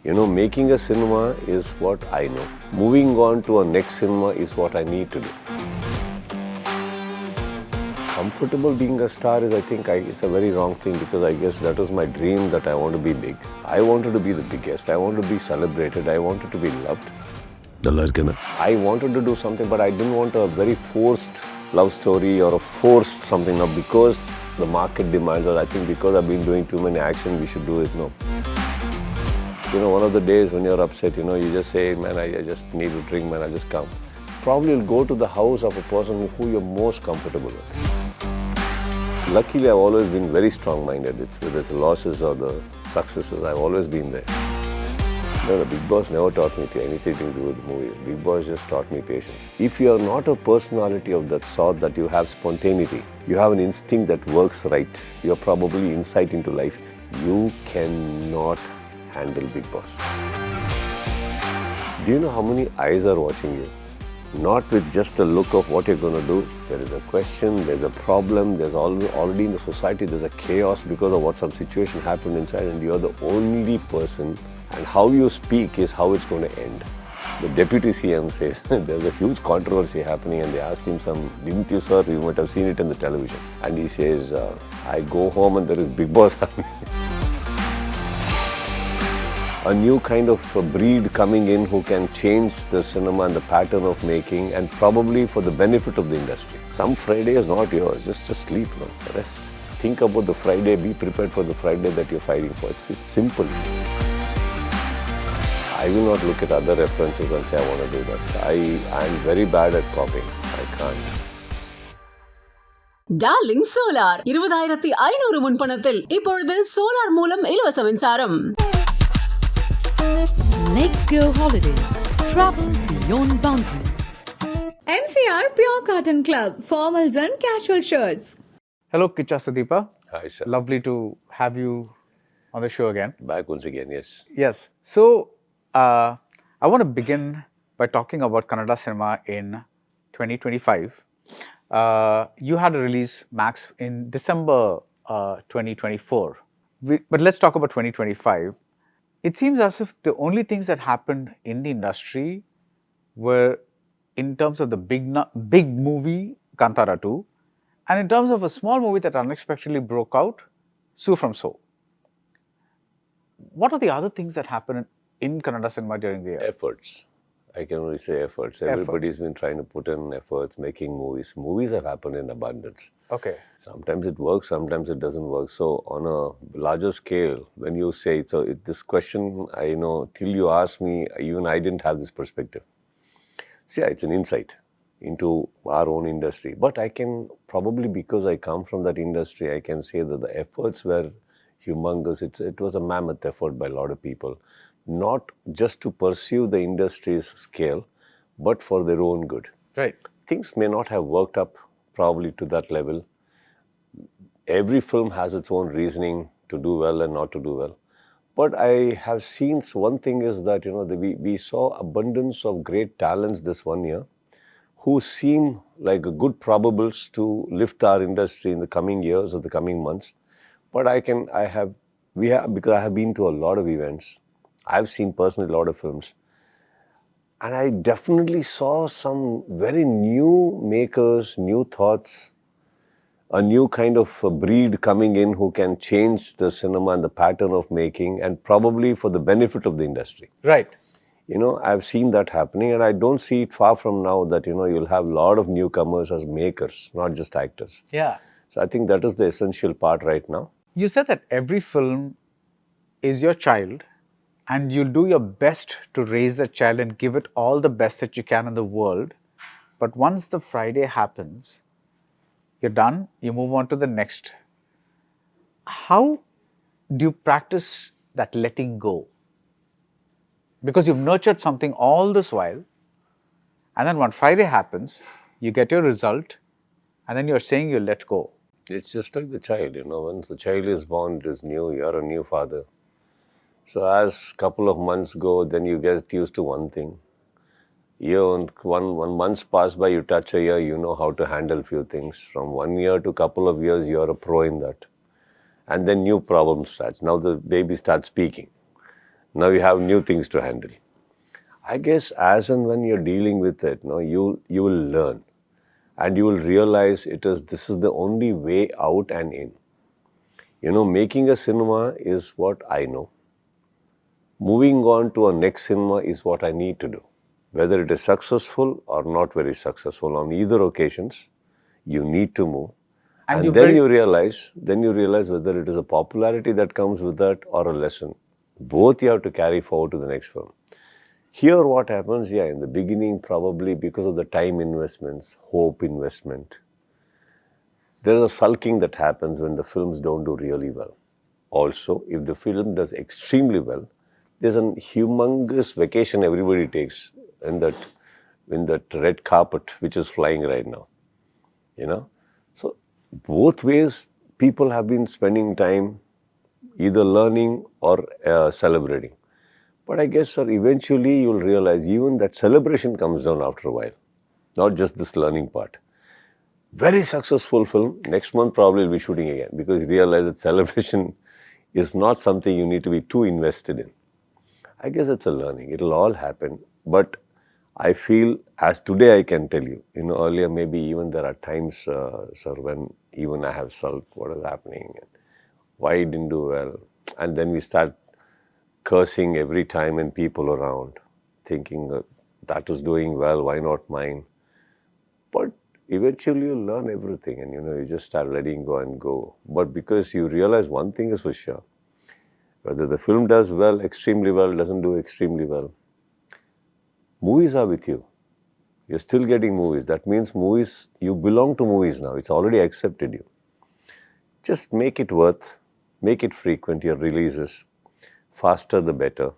Making a cinema is what I know. Moving on to a next cinema is what I need to do. Comfortable being a star is, I think, it's a very wrong thing, because I guess that was my dream, that I want to be big. I wanted to be the biggest. I wanted to be celebrated. I wanted to be loved. I wanted to do something, but I didn't want a very forced love story or a forced something. Now, because the market demands, or I think because I've been doing too many action, we should do it. No. One of the days when you're upset, you just say, man, I just need a drink, man, I'll just come. Probably you'll go to the house of a person who you're most comfortable with. Luckily, I've always been very strong-minded. It's whether it's the losses or the successes, I've always been there. The Bigg Boss never taught me anything to do with movies. Bigg Boss just taught me patience. If you are not a personality of that sort, that you have spontaneity, you have an instinct that works right, you're probably insight into life, you cannot handle Bigg Boss. Do you know how many eyes are watching you? Not with just a look of what you're going to do. There is a question, there's a problem, there's already in the society, there's a chaos because of what some situation happened inside, and you're the only person, and how you speak is how it's going to end. The deputy CM says, there's a huge controversy happening, and they asked him didn't you, sir? You might have seen it in the television. And he says, I go home and there is Bigg Boss happening. A new kind of breed coming in who can change the cinema and the pattern of making, and probably for the benefit of the industry. Some Friday is not yours, just sleep, no? Rest. Think about the Friday, be prepared for the Friday that you're fighting for. It's simple. I will not look at other references and say I want to do that. I'm very bad at copying. I can't. Darling Solar 20500 முன்பணத்தில் இப்பொழுது solar மூலம் இலவச மின்சாரம். Let's go holidays. Travel beyond boundaries. MCR Pure Cotton Club, formals and casual shirts. Hello, Kichcha Sudeepa. Hi, sir. Lovely to have you on the show again. Back once again, yes. Yes. So, I want to begin by talking about Kannada cinema in 2025. You had a release, Max, in December 2024. But let's talk about 2025. It seems as if the only things that happened in the industry were in terms of the big movie, Kantara 2, and in terms of a small movie that unexpectedly broke out, Su from So. What are the other things that happened in Kannada cinema during the year? Efforts. I can only say efforts. Everybody's been trying to put in efforts, making movies. Movies have happened in abundance. Okay. Sometimes it works, sometimes it doesn't work. So on a larger scale, when you say, this question, I know, till you asked me, even I didn't have this perspective. See, it's an insight into our own industry. But I can probably, because I come from that industry, I can say that the efforts were humongous. It was a mammoth effort by a lot of people. Not just to pursue the industry's scale, but for their own good. Right. Things may not have worked up probably to that level. Every film has its own reasoning to do well and not to do well. But I have seen, one thing is that, we saw abundance of great talents this one year who seem like good probables to lift our industry in the coming years or the coming months. But because I have been to a lot of events, I've seen personally a lot of films, and I definitely saw some very new makers, new thoughts, a new kind of breed coming in who can change the cinema and the pattern of making, and probably for the benefit of the industry. Right. I've seen that happening, and I don't see it far from now that, you'll have a lot of newcomers as makers, not just actors. Yeah. So I think that is the essential part right now. You said that every film is your child, and you'll do your best to raise the child and give it all the best that you can in the world. But once the Friday happens, you're done, you move on to the next. How do you practice that letting go? Because you've nurtured something all this while, and then when Friday happens, you get your result, and then you're saying you let go. It's just like the child, once the child is born, it is new, you're a new father. So as a couple of months go, then you get used to one thing. One month pass by, you touch a year, you know how to handle few things. From 1 year to couple of years, you're a pro in that. And then new problem starts. Now the baby starts speaking. Now you have new things to handle. I guess as and when you're dealing with it, you will learn, and you will realize this is the only way out and in. Making a cinema is what I know. Moving on to a next cinema is what I need to do. Whether it is successful or not very successful, on either occasions, you need to move. And then you realize whether it is a popularity that comes with that or a lesson. Both you have to carry forward to the next film. Here what happens, in the beginning, probably because of the time investments, hope investment, there is a sulking that happens when the films don't do really well. Also, if the film does extremely well, there's a humongous vacation everybody takes in that red carpet which is flying right now. So both ways, people have been spending time either learning or celebrating. But I guess, sir, eventually you'll realize even that celebration comes down after a while, not just this learning part. Very successful film, next month probably will be shooting again, because you realize that celebration is not something you need to be too invested in. I guess it's a learning. It'll all happen. But I feel, as today I can tell you, earlier maybe even there are times, sir, when even I have sulked what is happening, and why it didn't do well. And then we start cursing every time and people around, thinking that is doing well, why not mine? But eventually you learn everything, and you just start letting go and go. But because you realize one thing is for sure, whether the film does well, extremely well, doesn't do extremely well, movies are with you. You're still getting movies. That means movies, you belong to movies now. It's already accepted you. Just make it make it frequent, your releases. Faster the better,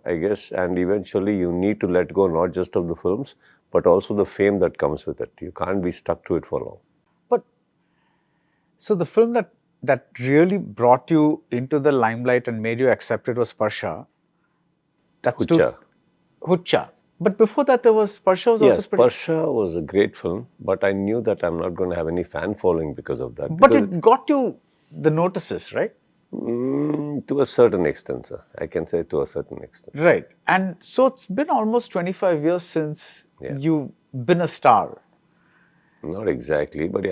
I guess. And eventually you need to let go not just of the films, but also the fame that comes with it. You can't be stuck to it for long. But, so the film that really brought you into the limelight and made you accept it was Sparsha. That's Kichcha. But before that, there was Sparsha was also pretty... Sparsha was a great film, but I knew that I'm not going to have any fan following because of that. But it got you the notices, right? To a certain extent, sir. I can say to a certain extent. Right. And so it's been almost 25 years since you've been a star. Not exactly, but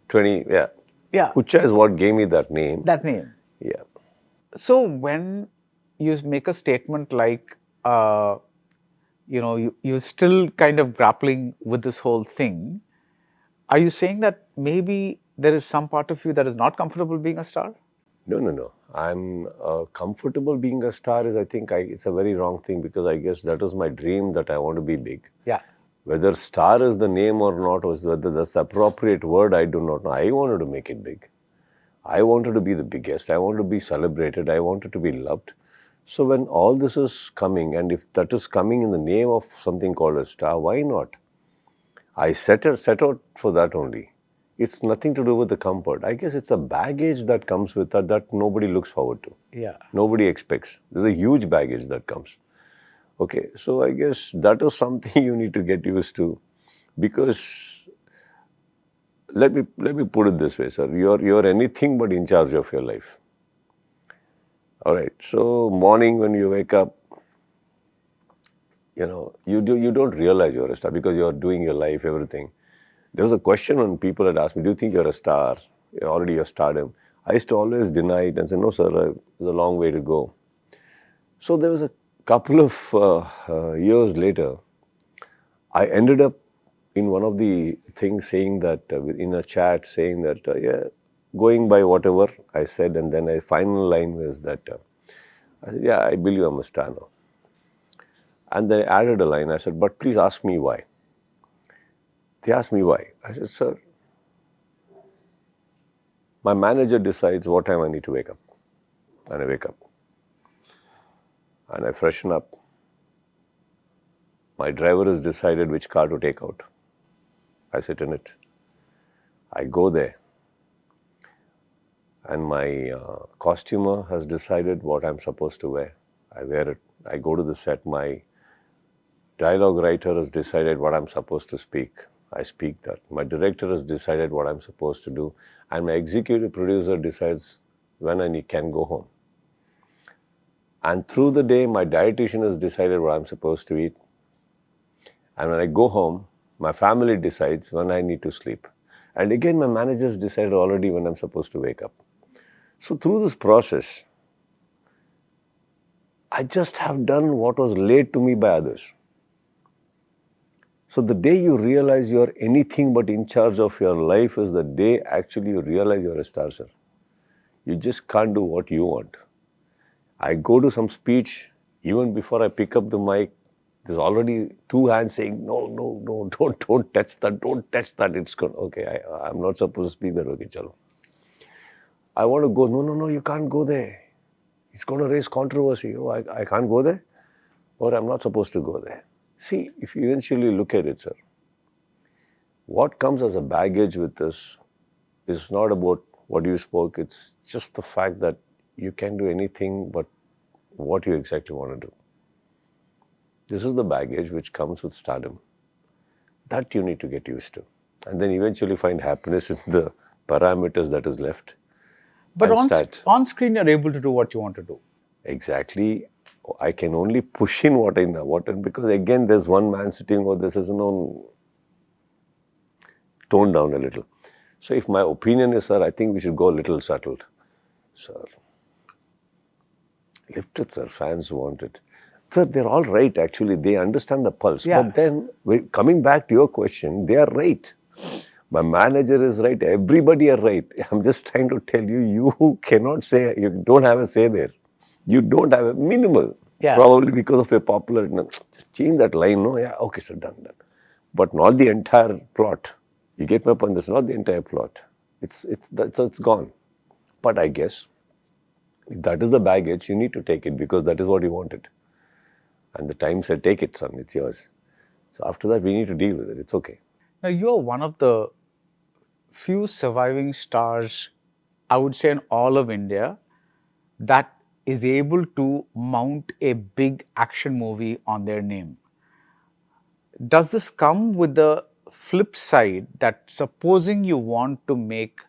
20, Yeah. Kichcha is what gave me that name. Yeah. So when you make a statement like, you're still kind of grappling with this whole thing, are you saying that maybe there is some part of you that is not comfortable being a star? No. I'm comfortable being a star is, I think, it's a very wrong thing, because I guess that is my dream, that I want to be big. Yeah. Whether star is the name or not, or whether that's the appropriate word, I do not know. I wanted to make it big. I wanted to be the biggest. I wanted to be celebrated. I wanted to be loved. So when all this is coming, and if that is coming in the name of something called a star, why not? I set out for that only. It's nothing to do with the comfort. I guess it's a baggage that comes with that nobody looks forward to. Yeah. Nobody expects. There's a huge baggage that comes. Okay, so I guess that is something you need to get used to, because let me put it this way, sir. You're anything but in charge of your life. All right. So morning when you wake up, you don't realize you're a star because you're doing your life, everything. There was a question when people had asked me, do you think you're a star? You're already a stardom. I used to always deny it and say, no, sir, there's a long way to go. So there was a couple of years later, I ended up in one of the things saying that, in a chat, saying that, going by whatever I said, and then a final line was that, I said, I believe I'm a star now. And then I added a line, I said, but please ask me why. They asked me why. I said, sir, my manager decides what time I need to wake up. And I wake up. And I freshen up. My driver has decided which car to take out. I sit in it. I go there. And my costumer has decided what I'm supposed to wear. I wear it. I go to the set. My dialogue writer has decided what I'm supposed to speak. I speak that. My director has decided what I'm supposed to do. And my executive producer decides when I can go home. And through the day, my dietitian has decided what I'm supposed to eat. And when I go home, my family decides when I need to sleep. And again, my managers decided already when I'm supposed to wake up. So through this process, I just have done what was laid to me by others. So the day you realize you're anything but in charge of your life is the day actually you realize you're a star, sir. You just can't do what you want. I go to some speech, even before I pick up the mic, there's already two hands saying, no, don't touch that, it's gone. Okay, I'm not supposed to speak that, okay, chalo. I want to go, no, you can't go there. It's going to raise controversy. Oh, I can't go there? Or I'm not supposed to go there. See, if you eventually look at it, sir, what comes as a baggage with this is not about what you spoke, it's just the fact that you can do anything but what you exactly want to do. This is the baggage which comes with stardom. That you need to get used to. And then eventually find happiness in the parameters that is left. But on screen, you're able to do what you want to do. Exactly. I can only push in what I know. Because again, there's one man sitting, or this is toned down a little. So if my opinion is, sir, I think we should go a little settled. Sir, lift it, sir. Fans want it. Sir, they're all right, actually. They understand the pulse. Yeah. But then, coming back to your question, they are right. My manager is right. Everybody are right. I'm just trying to tell you, you cannot say, you don't have a say there. You don't have a minimal. Yeah. Probably because of your popular. No, just change that line. No, yeah, okay, sir, done. But not the entire plot. You get my point? That's not the entire plot. It's gone. But I guess if that is the baggage, you need to take it because that is what you wanted. And the time said, take it, son, it's yours. So after that, we need to deal with it. It's okay. Now, you're one of the few surviving stars, I would say, in all of India that is able to mount a big action movie on their name. Does this come with the flip side that supposing you want to make,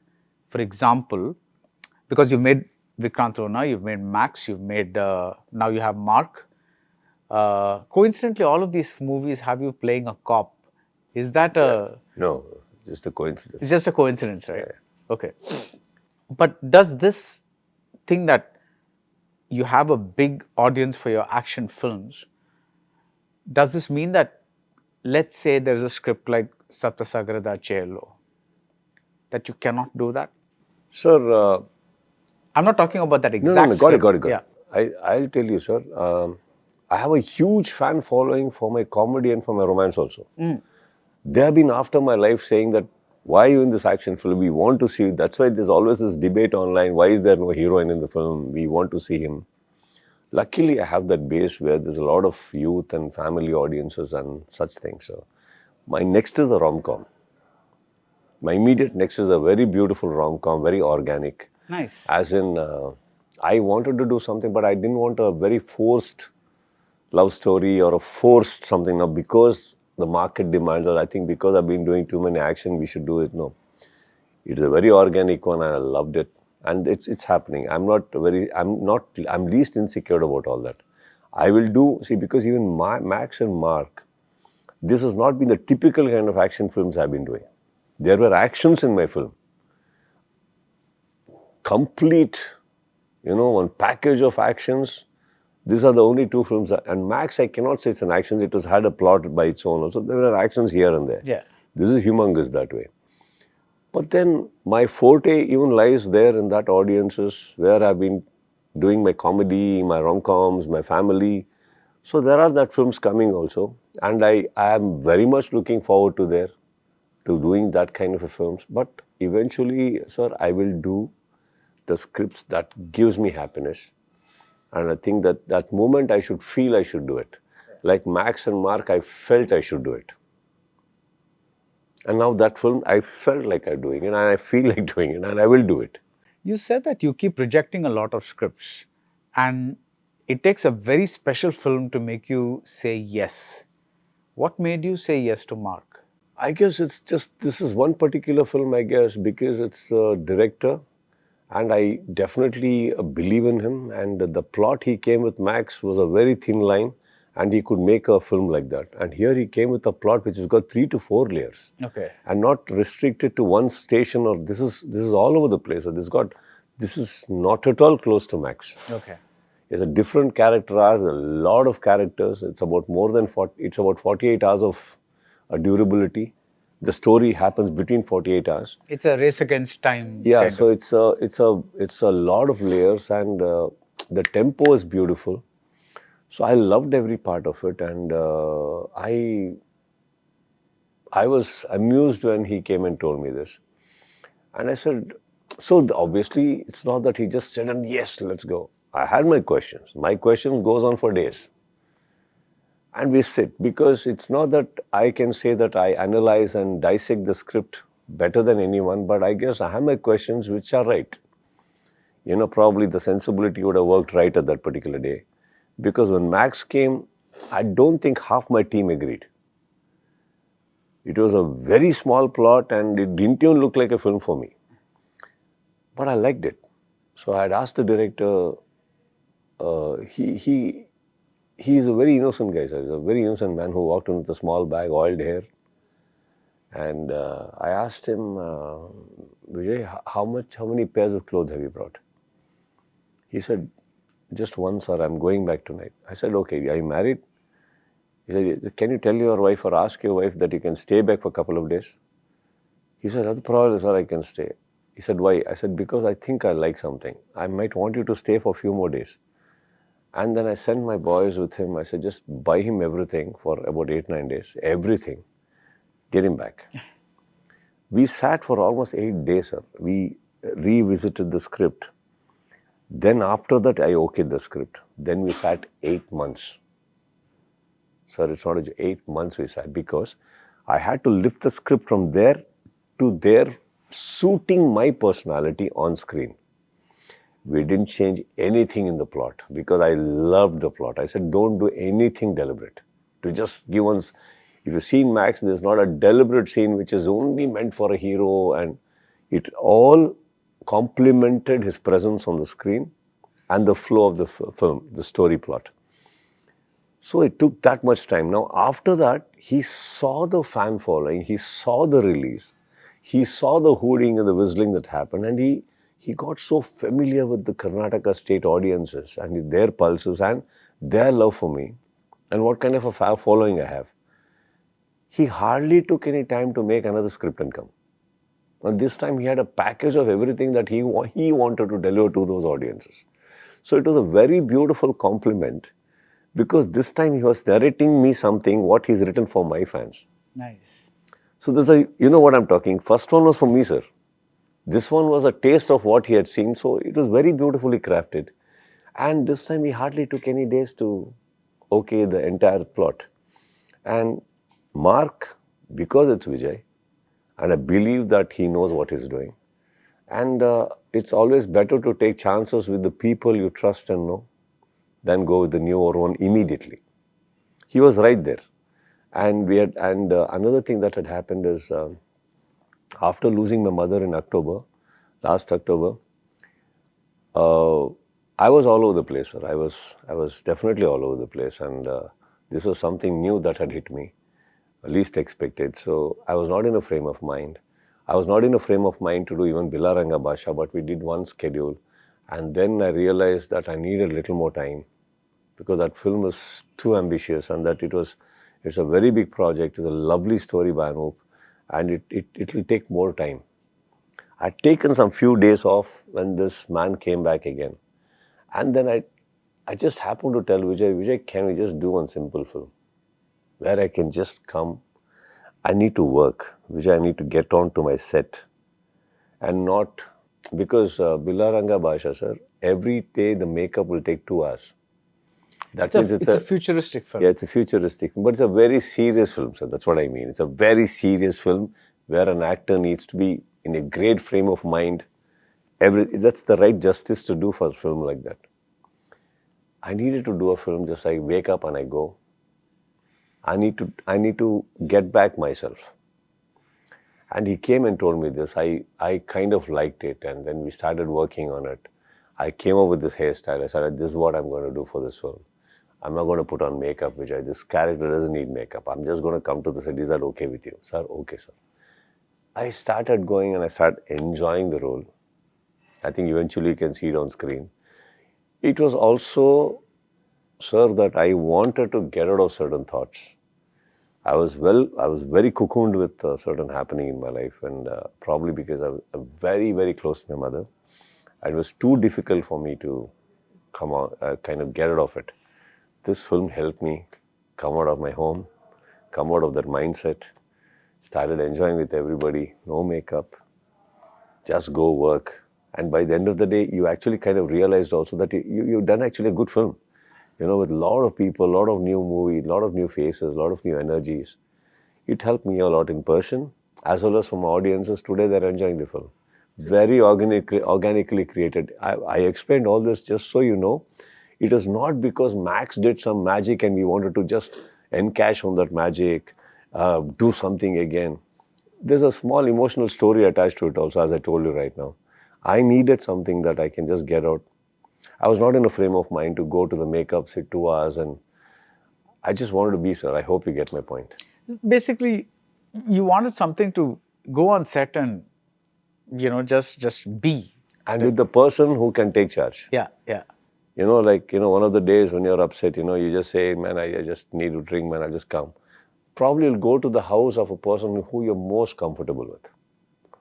for example, because you made Vikrant Rona, you've made Max, you've made, now you have Mark. Coincidentally, all of these movies have you playing a cop. Is that a... No, just a coincidence. It's just a coincidence, right? Yeah. Okay. But does this thing that you have a big audience for your action films, does this mean that, let's say there's a script like Saptasagarada Chelo, that you cannot do that? Sir... I'm not talking about that exact script. Got it. Yeah. I'll tell you, sir. I have a huge fan following for my comedy and for my romance also. They have been after my life saying that, why are you in this action film? We want to see you. That's why there's always this debate online. Why is there no heroine in the film? We want to see him. Luckily, I have that base where there's a lot of youth and family audiences and such things. So my next is a rom-com. My immediate next is a very beautiful rom-com, very organic. Nice. As in, I wanted to do something, but I didn't want a very forced love story or a forced something. Now, because the market demands, or I think because I've been doing too many action, we should do it. No, it's a very organic one, and I loved it, and it's happening. I'm least insecure about all that. I will do, because even Max and Mark, this has not been the typical kind of action films I've been doing. There were actions in my film. Complete, one package of actions. These are the only two films. And Max, I cannot say it's an action. It had a plot by its own. So there were actions here and there. Yeah. This is humongous that way. But then my forte even lies there in that audiences where I've been doing my comedy, my rom-coms, my family. So there are that films coming also. And I am very much looking forward to doing that kind of a films. But eventually, sir, I will do the scripts that gives me happiness. And I think that moment I should feel I should do it. Like Max and Mark, I felt I should do it. And now that film, I felt like I'm doing it, and I feel like doing it, and I will do it. You said that you keep rejecting a lot of scripts, and it takes a very special film to make you say yes. What made you say yes to Mark? I guess it's just, this is one particular film, I guess, because it's a director, And I definitely believe in him. And the plot he came with, Max, was a very thin line, and he could make a film like that. And here he came with a plot which has got 3 to 4 layers. Okay. And not restricted to one station, or this is all over the place. This is not at all close to Max. Okay. It's a different character arc, a lot of characters. It's about more than 40, it's about 48 hours of durability. The story happens between 48 hours. It's a race against time. Yeah, so it's a lot of layers, and the tempo is beautiful. So I loved every part of it, and I was amused when he came and told me this. And I said, so obviously it's not that he just said, and yes, let's go. I had my questions. My question goes on for days. And we sit, because it's not that I can say that I analyze and dissect the script better than anyone, but I guess I have my questions which are right. Probably the sensibility would have worked right at that particular day. Because when Max came, I don't think half my team agreed. It was a very small plot, and it didn't even look like a film for me. But I liked it. So I had asked the director, he's a very innocent guy, sir. He's a very innocent man who walked in with a small bag, oiled hair. And I asked him, Vijay, how many pairs of clothes have you brought? He said, just one, sir. I'm going back tonight. I said, okay, are you married? He said, can you tell your wife or ask your wife that you can stay back for a couple of days? He said, no problem, sir, I can stay. He said, why? I said, because I think I like something. I might want you to stay for a few more days. And then I sent my boys with him. I said, just buy him everything for about 8-9 days. Everything. Get him back. We sat for almost 8 days, sir. We revisited the script. Then after that, I okayed the script. Then we sat 8 months. Sir, it's not 8 months we sat, because I had to lift the script from there to there, suiting my personality on screen. We didn't change anything in the plot, because I loved the plot. I said, don't do anything deliberate. To just give us, if you've seen Max, there's not a deliberate scene which is only meant for a hero, and it all complemented his presence on the screen and the flow of the film, the story plot. So it took that much time. Now, after that, he saw the fan following, he saw the release, he saw the hooting and the whistling that happened, and he got so familiar with the Karnataka state audiences and their pulses and their love for me and what kind of a following I have. He hardly took any time to make another script and come. And this time he had a package of everything that he wanted to deliver to those audiences. So it was a very beautiful compliment, because this time he was narrating me something, what he's written for my fans. Nice. So there's you know what I'm talking. First one was for me, sir. This one was a taste of what he had seen. So it was very beautifully crafted. And this time he hardly took any days to okay the entire plot. And Mark, because it's Vijay, and I believe that he knows what he's doing. And it's always better to take chances with the people you trust and know than go with the newer one immediately. He was right there. And another thing that had happened is, after losing my mother in October, last October, I was all over the place, sir. I was definitely all over the place, and this was something new that had hit me, least expected. So I was not in a frame of mind. I was not in a frame of mind to do even Bilaranga Bhasha, but we did one schedule, and then I realized that I needed a little more time, because that film was too ambitious, and that it's a very big project. It's a lovely story by Anup, and it will take more time. I'd taken some few days off when this man came back again. And then I just happened to tell Vijay, can we just do one simple film where I can just come? I need to work. Vijay, I need to get on to my set. And not, because Bilaranga Bhasha, sir, every day the makeup will take 2 hours. That means it's a futuristic film. Yeah, it's a futuristic film, but it's a very serious film, sir. That's what I mean. It's a very serious film where an actor needs to be in a great frame of mind. That's the right justice to do for a film like that. I needed to do a film just I wake up and I go. I need to get back myself. And he came and told me this. I kind of liked it. And then we started working on it. I came up with this hairstyle. I said, this is what I'm going to do for this film. I'm not going to put on makeup, Vijay. This character doesn't need makeup. I'm just going to come to the set. Is that okay with you? Sir, okay, sir. I started going and I started enjoying the role. I think eventually you can see it on screen. It was also, sir, that I wanted to get out of certain thoughts. I was very cocooned with certain happening in my life, and probably because I was very, very close to my mother. It was too difficult for me to come out, kind of get out of it. This film helped me come out of my home, come out of that mindset, started enjoying with everybody, no makeup, just go work. And by the end of the day, you actually kind of realized also that you've done actually a good film. You know, with a lot of people, a lot of new movies, a lot of new faces, a lot of new energies. It helped me a lot in person, as well as from audiences. Today, they're enjoying the film. Very organically created. I explained all this just so you know. It is not because Max did some magic and we wanted to just encash on that magic, do something again. There's a small emotional story attached to it also, as I told you right now. I needed something that I can just get out. I was not in a frame of mind to go to the makeup, sit 2 hours, and I just wanted to be, sir. I hope you get my point. Basically, you wanted something to go on set and, just be. And with the person who can take charge. Yeah. One of the days when you're upset, you just say, man, I just need to drink, man, I'll just come. Probably you'll go to the house of a person who you're most comfortable with,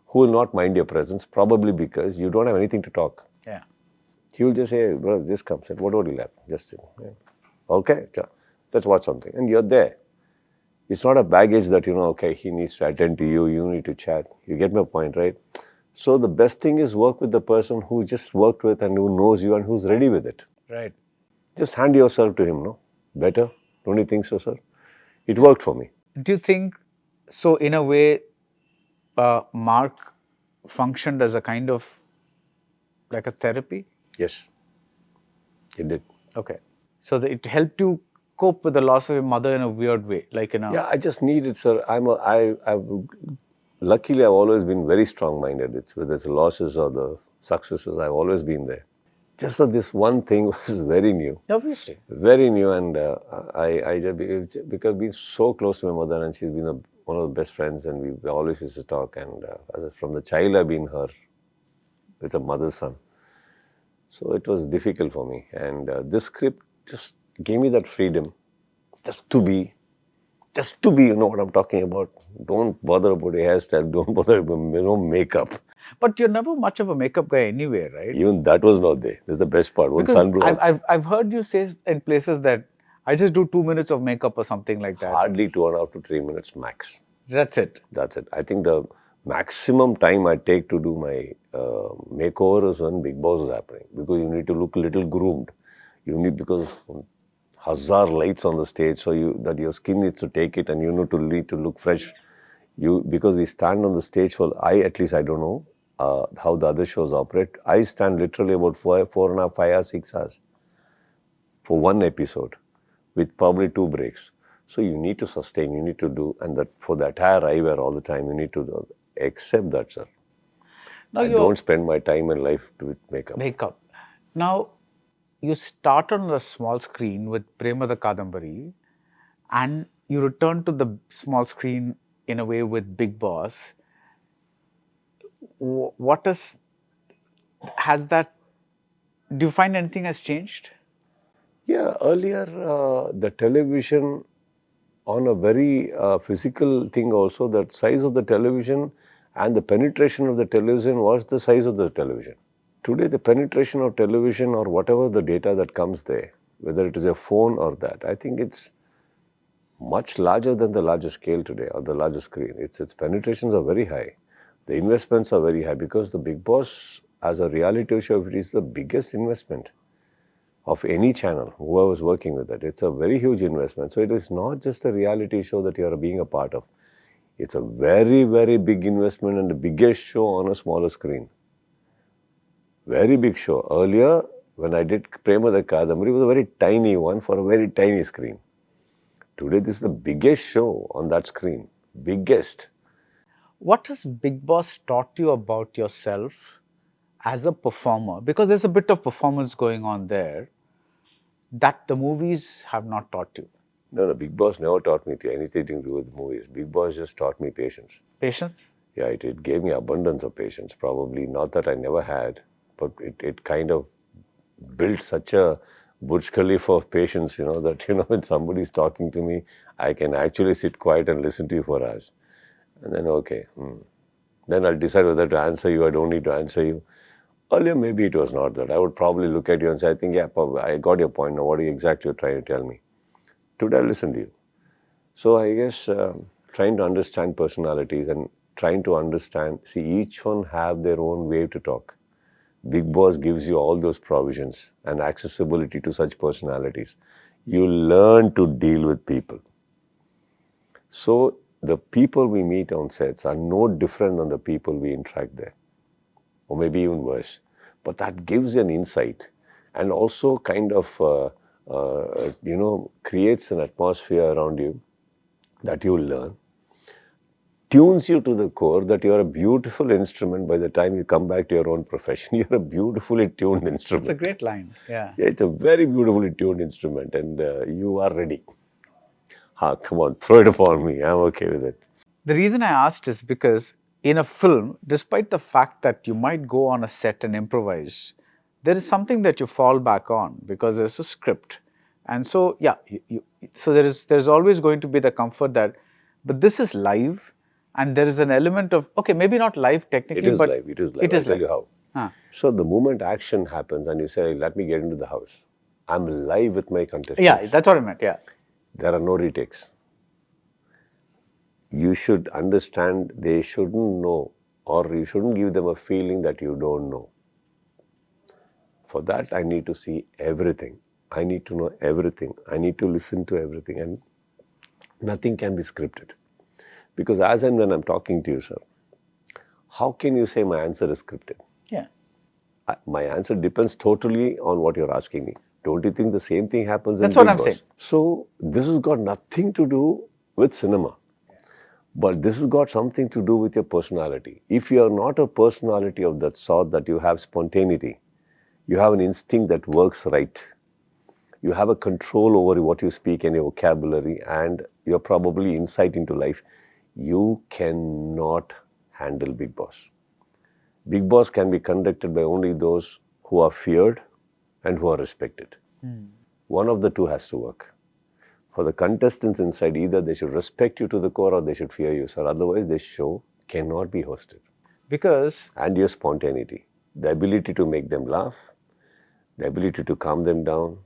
who will not mind your presence, probably because you don't have anything to talk. Yeah. He will just say, hey, brother, just come. Say, what would you like? Just sit. Yeah. Okay, let's watch something. And you're there. It's not a baggage that, okay, he needs to attend to you, you need to chat. You get my point, right? So the best thing is work with the person who just worked with and who knows you and who's ready with it. Right. Just hand yourself to him, no? Better? Don't you think so, sir? It worked for me. Do you think, so in a way, Mark functioned as a kind of, like a therapy? Yes, it did. Okay. So it helped you cope with the loss of your mother in a weird way, like in a... Yeah, I just need it, sir. Luckily, I've always been very strong-minded. It's whether it's the losses or the successes, I've always been there. Just that this one thing was very new. Obviously. Very new, and I just, because being so close to my mother, and she's been one of the best friends, and we always used to talk, and from the child I've been her. It's a mother's son. So it was difficult for me, and this script just gave me that freedom, just to be, you know what I'm talking about. Don't bother about your hairstyle, don't bother about makeup. But you're never much of a makeup guy anyway, right? Even that was not there. That's the best part. One sunblock. I've heard you say in places that I just do 2 minutes of makeup or something like that. Hardly 2.5 to 3 minutes max. That's it. That's it. I think the maximum time I take to do my makeover is when Bigg Boss is happening, because you need to look a little groomed. Because hazar lights on the stage, so that your skin needs to take it, and you need to look fresh. Because we stand on the stage for, I don't know how the other shows operate. I stand literally about 4.5, 5 hours, 6 hours for one episode, with probably 2 breaks. So you need to sustain, you need to do, and that for the entire eyewear all the time, you need to accept that, sir. Now I don't spend my time and life with makeup. Now, you start on a small screen with Prema the Kadambari, and you return to the small screen in a way with Bigg Boss. Do you find anything has changed? Yeah, earlier the television, on a very physical thing also, that size of the television and the penetration of the television was the size of the television. Today, the penetration of television, or whatever the data that comes there, whether it is a phone or that, I think it's much larger than the larger scale today, or the larger screen. Its penetrations are very high. The investments are very high, because the Bigg Boss as a reality show, it is the biggest investment of any channel, whoever is working with it. It's a very huge investment. So it is not just a reality show that you are being a part of. It's a very, very big investment, and the biggest show on a smaller screen. Very big show. Earlier, when I did Prema the Kadambari, it was a very tiny one for a very tiny screen. Today, this is the biggest show on that screen. Biggest. What has Bigg Boss taught you about yourself as a performer? Because there's a bit of performance going on there that the movies have not taught you. No, Bigg Boss never taught me anything to do with movies. Bigg Boss just taught me patience. Patience? Yeah, it gave me abundance of patience, probably. Not that I never had, but it kind of built such a Burj Khalifa of patience, that, when somebody's talking to me, I can actually sit quiet and listen to you for hours. And then, okay. Then I'll decide whether to answer you. I don't need to answer you. Earlier, maybe it was not that. I would probably look at you and say, I think, yeah, I got your point. Now, what are you exactly trying to tell me? Today, I listen to you. So, I guess trying to understand personalities and trying to understand, see, each one have their own way to talk. Bigg Boss gives you all those provisions and accessibility to such personalities. You learn to deal with people. So, the people we meet on sets are no different than the people we interact there, or maybe even worse. But that gives you an insight and also kind of, creates an atmosphere around you that you learn, tunes you to the core that you're a beautiful instrument by the time you come back to your own profession. You're a beautifully tuned instrument. It's a great line, yeah. It's a very beautifully tuned instrument and you are ready. Come on, throw it upon me. I'm okay with it. The reason I asked is because in a film, despite the fact that you might go on a set and improvise, there is something that you fall back on because there's a script. And so, yeah, so there's always going to be the comfort that, but this is live and there is an element of, okay, maybe not live technically, it is but live. It is live. It is I'll live. tell you how. So the moment action happens and you say, let me get into the house, I'm live with my contestants. Yeah, that's what I meant, yeah. There are no retakes. You should understand they shouldn't know, or you shouldn't give them a feeling that you don't know. For that, I need to see everything. I need to know everything. I need to listen to everything, and nothing can be scripted. Because as and when I'm talking to you, sir, how can you say my answer is scripted? Yeah. My answer depends totally on what you're asking me. Don't you think the same thing happens That's in what Bigg I'm Boss? saying. So this has got nothing to do with cinema. But this has got something to do with your personality. If you are not a personality of that sort, that you have spontaneity, you have an instinct that works right, you have a control over what you speak and your vocabulary, and you're probably insight into life, you cannot handle Bigg Boss. Bigg Boss can be conducted by only those who are feared and who are respected. One of the two has to work. For the contestants inside, either they should respect you to the core or they should fear you, sir. Otherwise, this show cannot be hosted. Because... And your spontaneity, the ability to make them laugh, the ability to calm them down.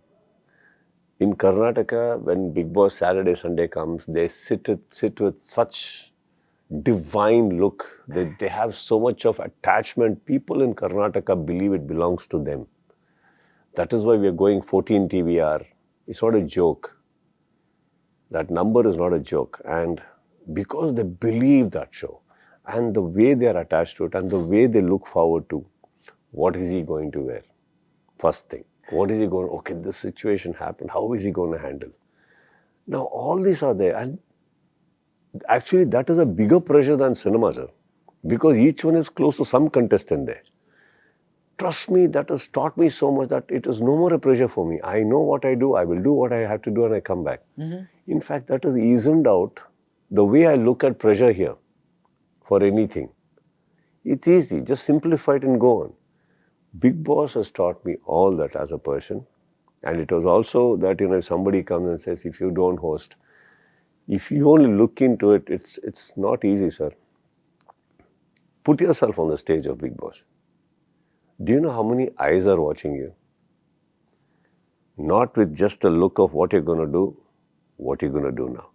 In Karnataka, when Bigg Boss Saturday, Sunday comes, they sit with such divine look. They have so much of attachment. People in Karnataka believe it belongs to them. That is why we are going 14 TVR. It's not a joke. That number is not a joke. And because they believe that show and the way they are attached to it and the way they look forward to, what is he going to wear? First thing. What is he going to, okay, this situation happened. How is he going to handle? Now, all these are there. And actually, that is a bigger pressure than cinema, sir. Because each one is close to some contestant there. Trust me, that has taught me so much that it is no more a pressure for me. I know what I do, I will do what I have to do and I come back. In fact, that has eased out the way I look at pressure here for anything. It's easy, just simplify it and go on. Bigg Boss has taught me all that as a person. And it was also that, if somebody comes and says, if you don't host, if you only look into it, it's not easy, sir. Put yourself on the stage of Bigg Boss. Do you know how many eyes are watching you? Not with just a look of what you're going to do, what you're going to do now.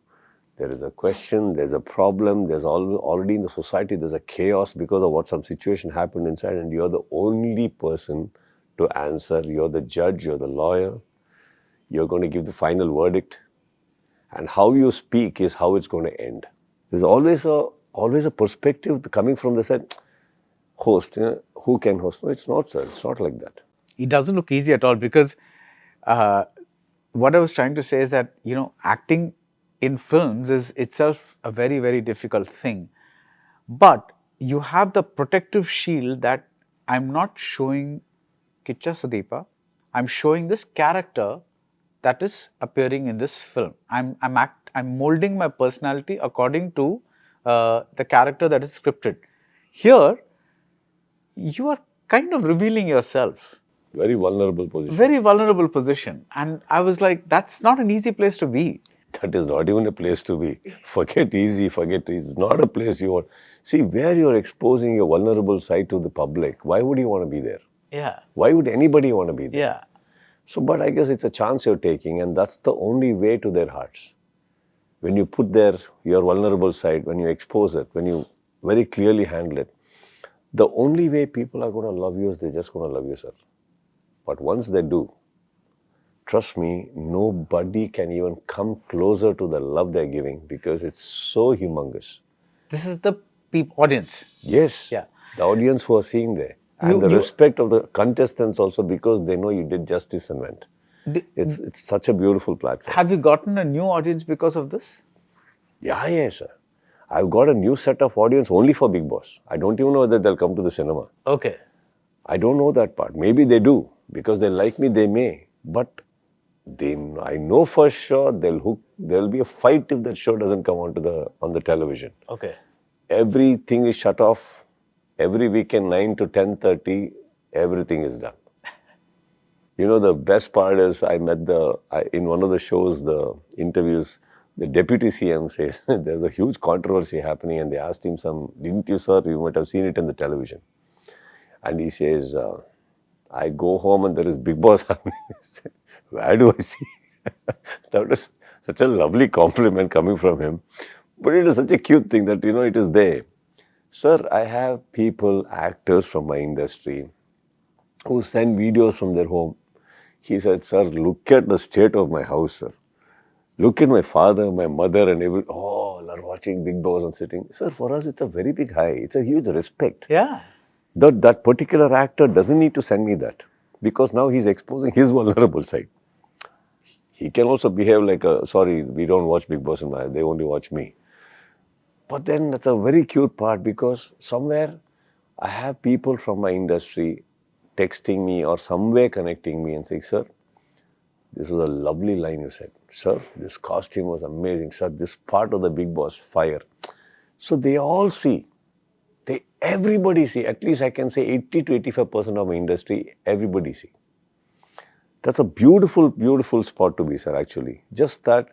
There is a question, there's a problem, there's already in the society, there's a chaos because of what some situation happened inside, and you're the only person to answer. You're the judge, you're the lawyer, you're going to give the final verdict. And how you speak is how it's going to end. There's always a perspective coming from the side. Host, who can host? No, it's not, sir. It's not like that. It doesn't look easy at all because what I was trying to say is that, acting in films is itself a very, very difficult thing. But you have the protective shield that I'm not showing Kichcha Sudeepa, I'm showing this character that is appearing in this film. I'm molding my personality according to the character that is scripted. Here, you are kind of revealing yourself. Very vulnerable position. Very vulnerable position. And I was like, that's not an easy place to be. That is not even a place to be. Forget easy, it's not a place you want. See, where you're exposing your vulnerable side to the public, why would you want to be there? Yeah. Why would anybody want to be there? Yeah. So, but I guess it's a chance you're taking, and that's the only way to their hearts. When you put there your vulnerable side, when you expose it, when you very clearly handle it, the only way people are going to love you is they're just going to love you, sir. But once they do, trust me, nobody can even come closer to the love they're giving because it's so humongous. This is the audience. Yes. Yeah. The audience who are seeing there. And the respect of the contestants also because they know you did justice and went. It's such a beautiful platform. Have you gotten a new audience because of this? Yeah, sir. I've got a new set of audience only for Bigg Boss. I don't even know whether they'll come to the cinema. Okay. I don't know that part. Maybe they do. Because they like me, they may. But I know for sure there'll be a fight if that show doesn't come on the television. Okay. Everything is shut off. Every weekend 9 to 10:30, everything is done. You know, the best part is I met in one of the shows, the interviews, the deputy CM says, there's a huge controversy happening and they asked him didn't you, sir? You might have seen it in the television. And he says, I go home and there is Bigg Boss happening. Where do I see? That was such a lovely compliment coming from him. But it is such a cute thing that, it is there. Sir, I have people, actors from my industry who send videos from their home. He said, sir, look at the state of my house, sir. Look at my father, my mother and all are watching Bigg Boss and sitting. Sir, for us, it's a very big high. It's a huge respect. Yeah. That particular actor doesn't need to send me that because now he's exposing his vulnerable side. He can also behave like sorry, we don't watch Bigg Boss they only watch me. But then that's a very cute part because somewhere I have people from my industry texting me or somewhere connecting me and saying, sir, this was a lovely line you said. Sir, this costume was amazing. Sir, this part of the Bigg Boss fire. So they all see. Everybody see. At least I can say 80 to 85% of my industry, everybody see. That's a beautiful, beautiful spot to be, sir, actually. Just that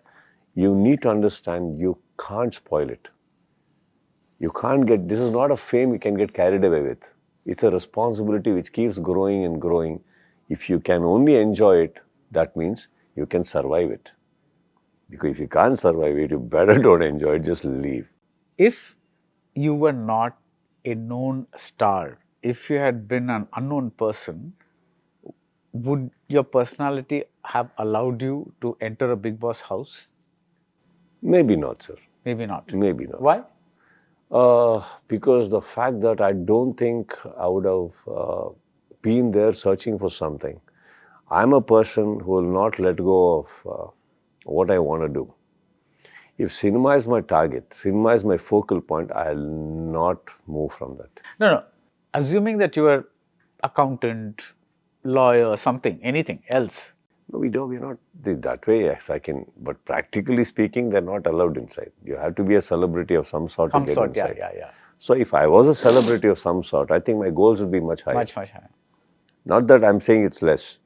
you need to understand you can't spoil it. You can't this is not a fame you can get carried away with. It's a responsibility which keeps growing and growing. If you can only enjoy it, that means you can survive it. Because if you can't survive it, you better don't enjoy it, just leave. If you were not a known star, if you had been an unknown person, would your personality have allowed you to enter a Bigg Boss house? Maybe not, sir. Maybe not. Maybe not. Why? Because the fact that I don't think I would have been there searching for something. I'm a person who will not let go of what I want to do. If cinema is my target, cinema is my focal point, I'll not move from that. No. Assuming that you are accountant, lawyer, something, anything else. No, we're not that way. Yes, I can. But practically speaking, they're not allowed inside. You have to be a celebrity of some sort to get inside. Yeah. So if I was a celebrity of some sort, I think my goals would be much higher. Much higher. Not that I'm saying it's less.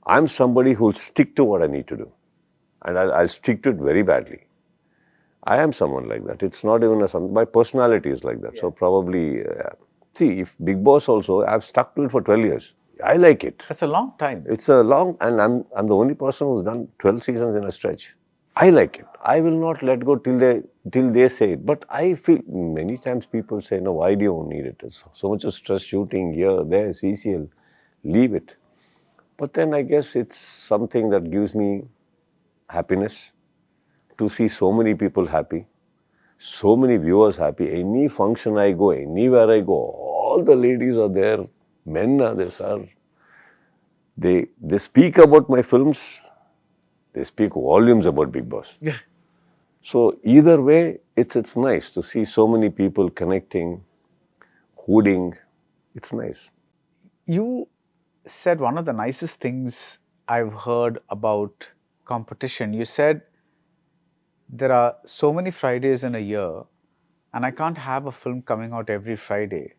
I'm somebody who'll stick to what I need to do. And I'll stick to it very badly. I am someone like that. It's not even my personality is like that. Yeah. So probably, see, if Bigg Boss also, I've stuck to it for 12 years. I like it. That's a long time. It's a long, and I'm the only person who's done 12 seasons in a stretch. I like it. I will not let go till they say it. But I feel many times people say, no, why do you need it? It's so much of stress shooting here, there, CCL. Leave it. But then I guess it's something that gives me happiness to see so many people happy, so many viewers happy. Any function I go, anywhere I go, all the ladies are there, men are there, sir. They speak about my films, they speak volumes about Bigg Boss. Yeah. So either way, it's nice to see so many people connecting, hooting. It's nice. You said one of the nicest things I've heard about competition. You said there are so many Fridays in a year, and I can't have a film coming out every Friday.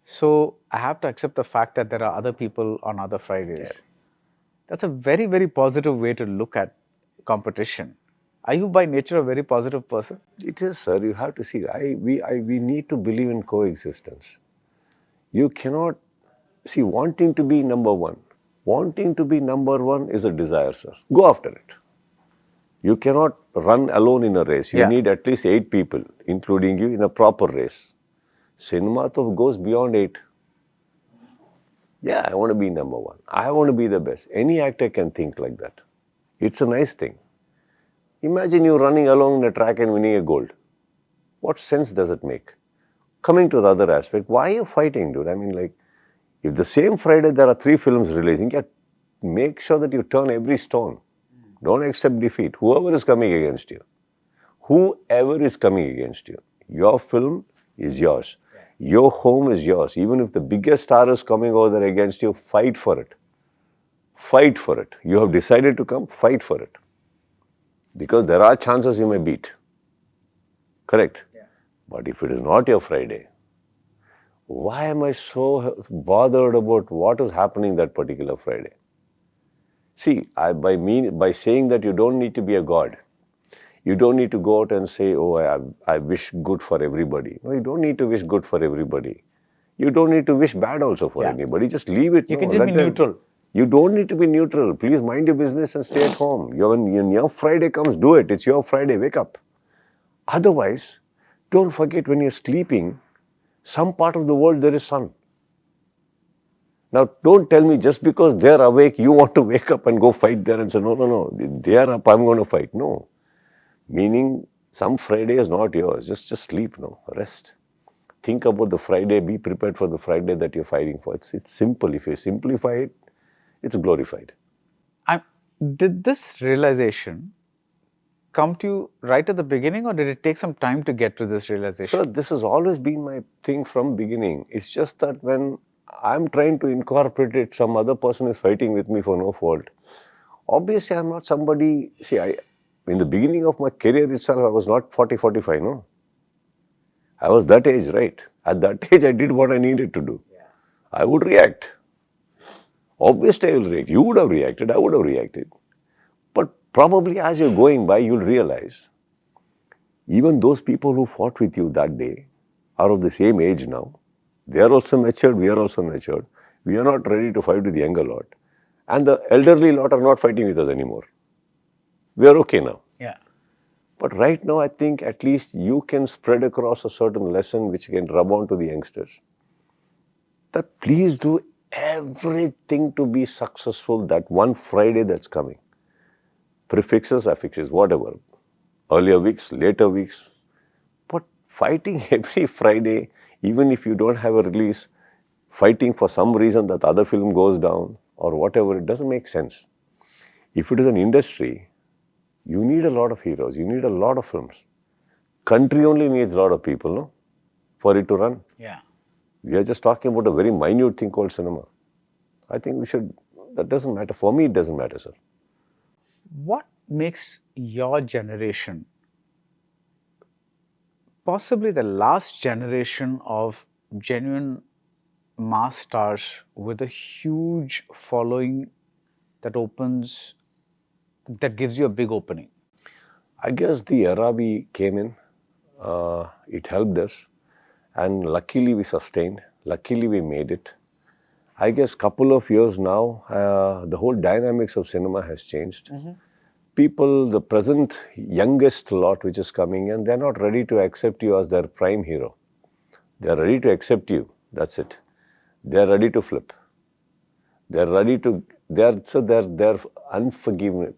So I have to accept the fact that there are other people on other Fridays. That's a very, very positive way to look at competition. Are you by nature a very positive person? It is, sir. You have to see. We need to believe in coexistence. You cannot see wanting to be number one. Wanting to be number one is a desire, sir. Go after it. You cannot run alone in a race. You need at least 8 people, including you, in a proper race. Cinema goes beyond 8. Yeah, I want to be number one. I want to be the best. Any actor can think like that. It's a nice thing. Imagine you running along the track and winning a gold. What sense does it make? Coming to the other aspect, why are you fighting, dude? I mean, like, if the same Friday there are 3 films releasing, make sure that you turn every stone. Don't accept defeat. Whoever is coming against you. Whoever is coming against you. Your film is yours. Your home is yours. Even if the biggest star is coming over there against you, fight for it. Fight for it. You have decided to come, fight for it. Because there are chances you may beat. Correct? Yeah. But if it is not your Friday, why am I so bothered about what is happening that particular Friday? See, by saying that you don't need to be a god, you don't need to go out and say, oh, I wish good for everybody. No, you don't need to wish good for everybody. You don't need to wish bad also for anybody. Just leave it. You can just be neutral. You don't need to be neutral. Please mind your business and stay at home. When your Friday comes, do it. It's your Friday. Wake up. Otherwise, don't forget when you're sleeping, some part of the world there is sun. Now, don't tell me just because they're awake, you want to wake up and go fight there and say, no, they are up, I'm going to fight. No. Meaning, some Friday is not yours. Just sleep, rest. Think about the Friday. Be prepared for the Friday that you're fighting for. It's simple. If you simplify it, it's glorified. Did this realization come to you right at the beginning, or did it take some time to get to this realization? Sir, this has always been my thing from beginning. It's just that when I'm trying to incorporate it, some other person is fighting with me for no fault. Obviously, I'm not somebody... See, in the beginning of my career itself, I was not 40, 45, no? I was that age, right? At that age, I did what I needed to do. Yeah. I would react. Obviously, I will react. You would have reacted, I would have reacted. But probably as you're going by, you'll realize even those people who fought with you that day are of the same age now. They are also matured, we are also matured. We are not ready to fight with the younger lot. And the elderly lot are not fighting with us anymore. We are okay now. Yeah. But right now, I think at least you can spread across a certain lesson which can rub on to the youngsters. That please do everything to be successful that one Friday that's coming. Prefixes, affixes, whatever. Earlier weeks, later weeks. But fighting every Friday, even if you don't have a release, fighting for some reason that the other film goes down or whatever, it doesn't make sense. If it is an industry, you need a lot of heroes, you need a lot of films. Country only needs a lot of people, no? For it to run. Yeah. We are just talking about a very minute thing called cinema. I think we should, that doesn't matter. For me, it doesn't matter, sir. What makes your generation possibly the last generation of genuine mass stars with a huge following that gives you a big opening? I guess the era we came in, it helped us. And luckily we sustained. Luckily we made it. I guess couple of years now, the whole dynamics of cinema has changed. Mm-hmm. People, the present youngest lot which is coming in, they're not ready to accept you as their prime hero. They're ready to accept you. That's it. They're ready to flip. They're ready to, they're unforgivable,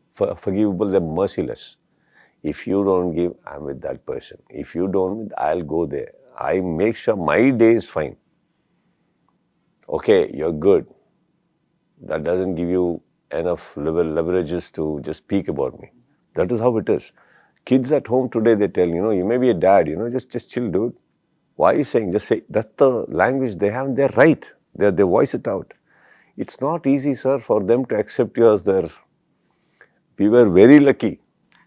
they're merciless. If you don't give, I'm with that person. If you don't, I'll go there. I make sure my day is fine. Okay, you're good. That doesn't give you enough leverages to just speak about me. That is how it is. Kids at home today, they tell, you may be a dad, just chill, dude. Why are you saying? Just say, that's the language they have, and they're right. They voice it out. It's not easy, sir, for them to accept you as their... We were very lucky.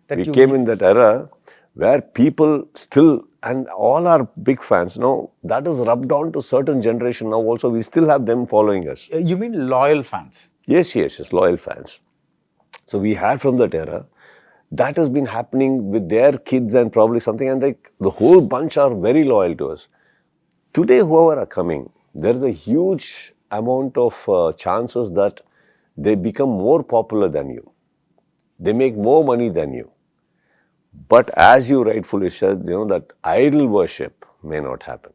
That We you- came in that era where people still, and all our big fans, that is rubbed on to certain generation now also. We still have them following us. You mean loyal fans? Yes, loyal fans. So we had from that era. That has been happening with their kids and probably something, and the whole bunch are very loyal to us. Today, whoever are coming, there is a huge amount of chances that they become more popular than you. They make more money than you. But as you rightfully said, that idol worship may not happen.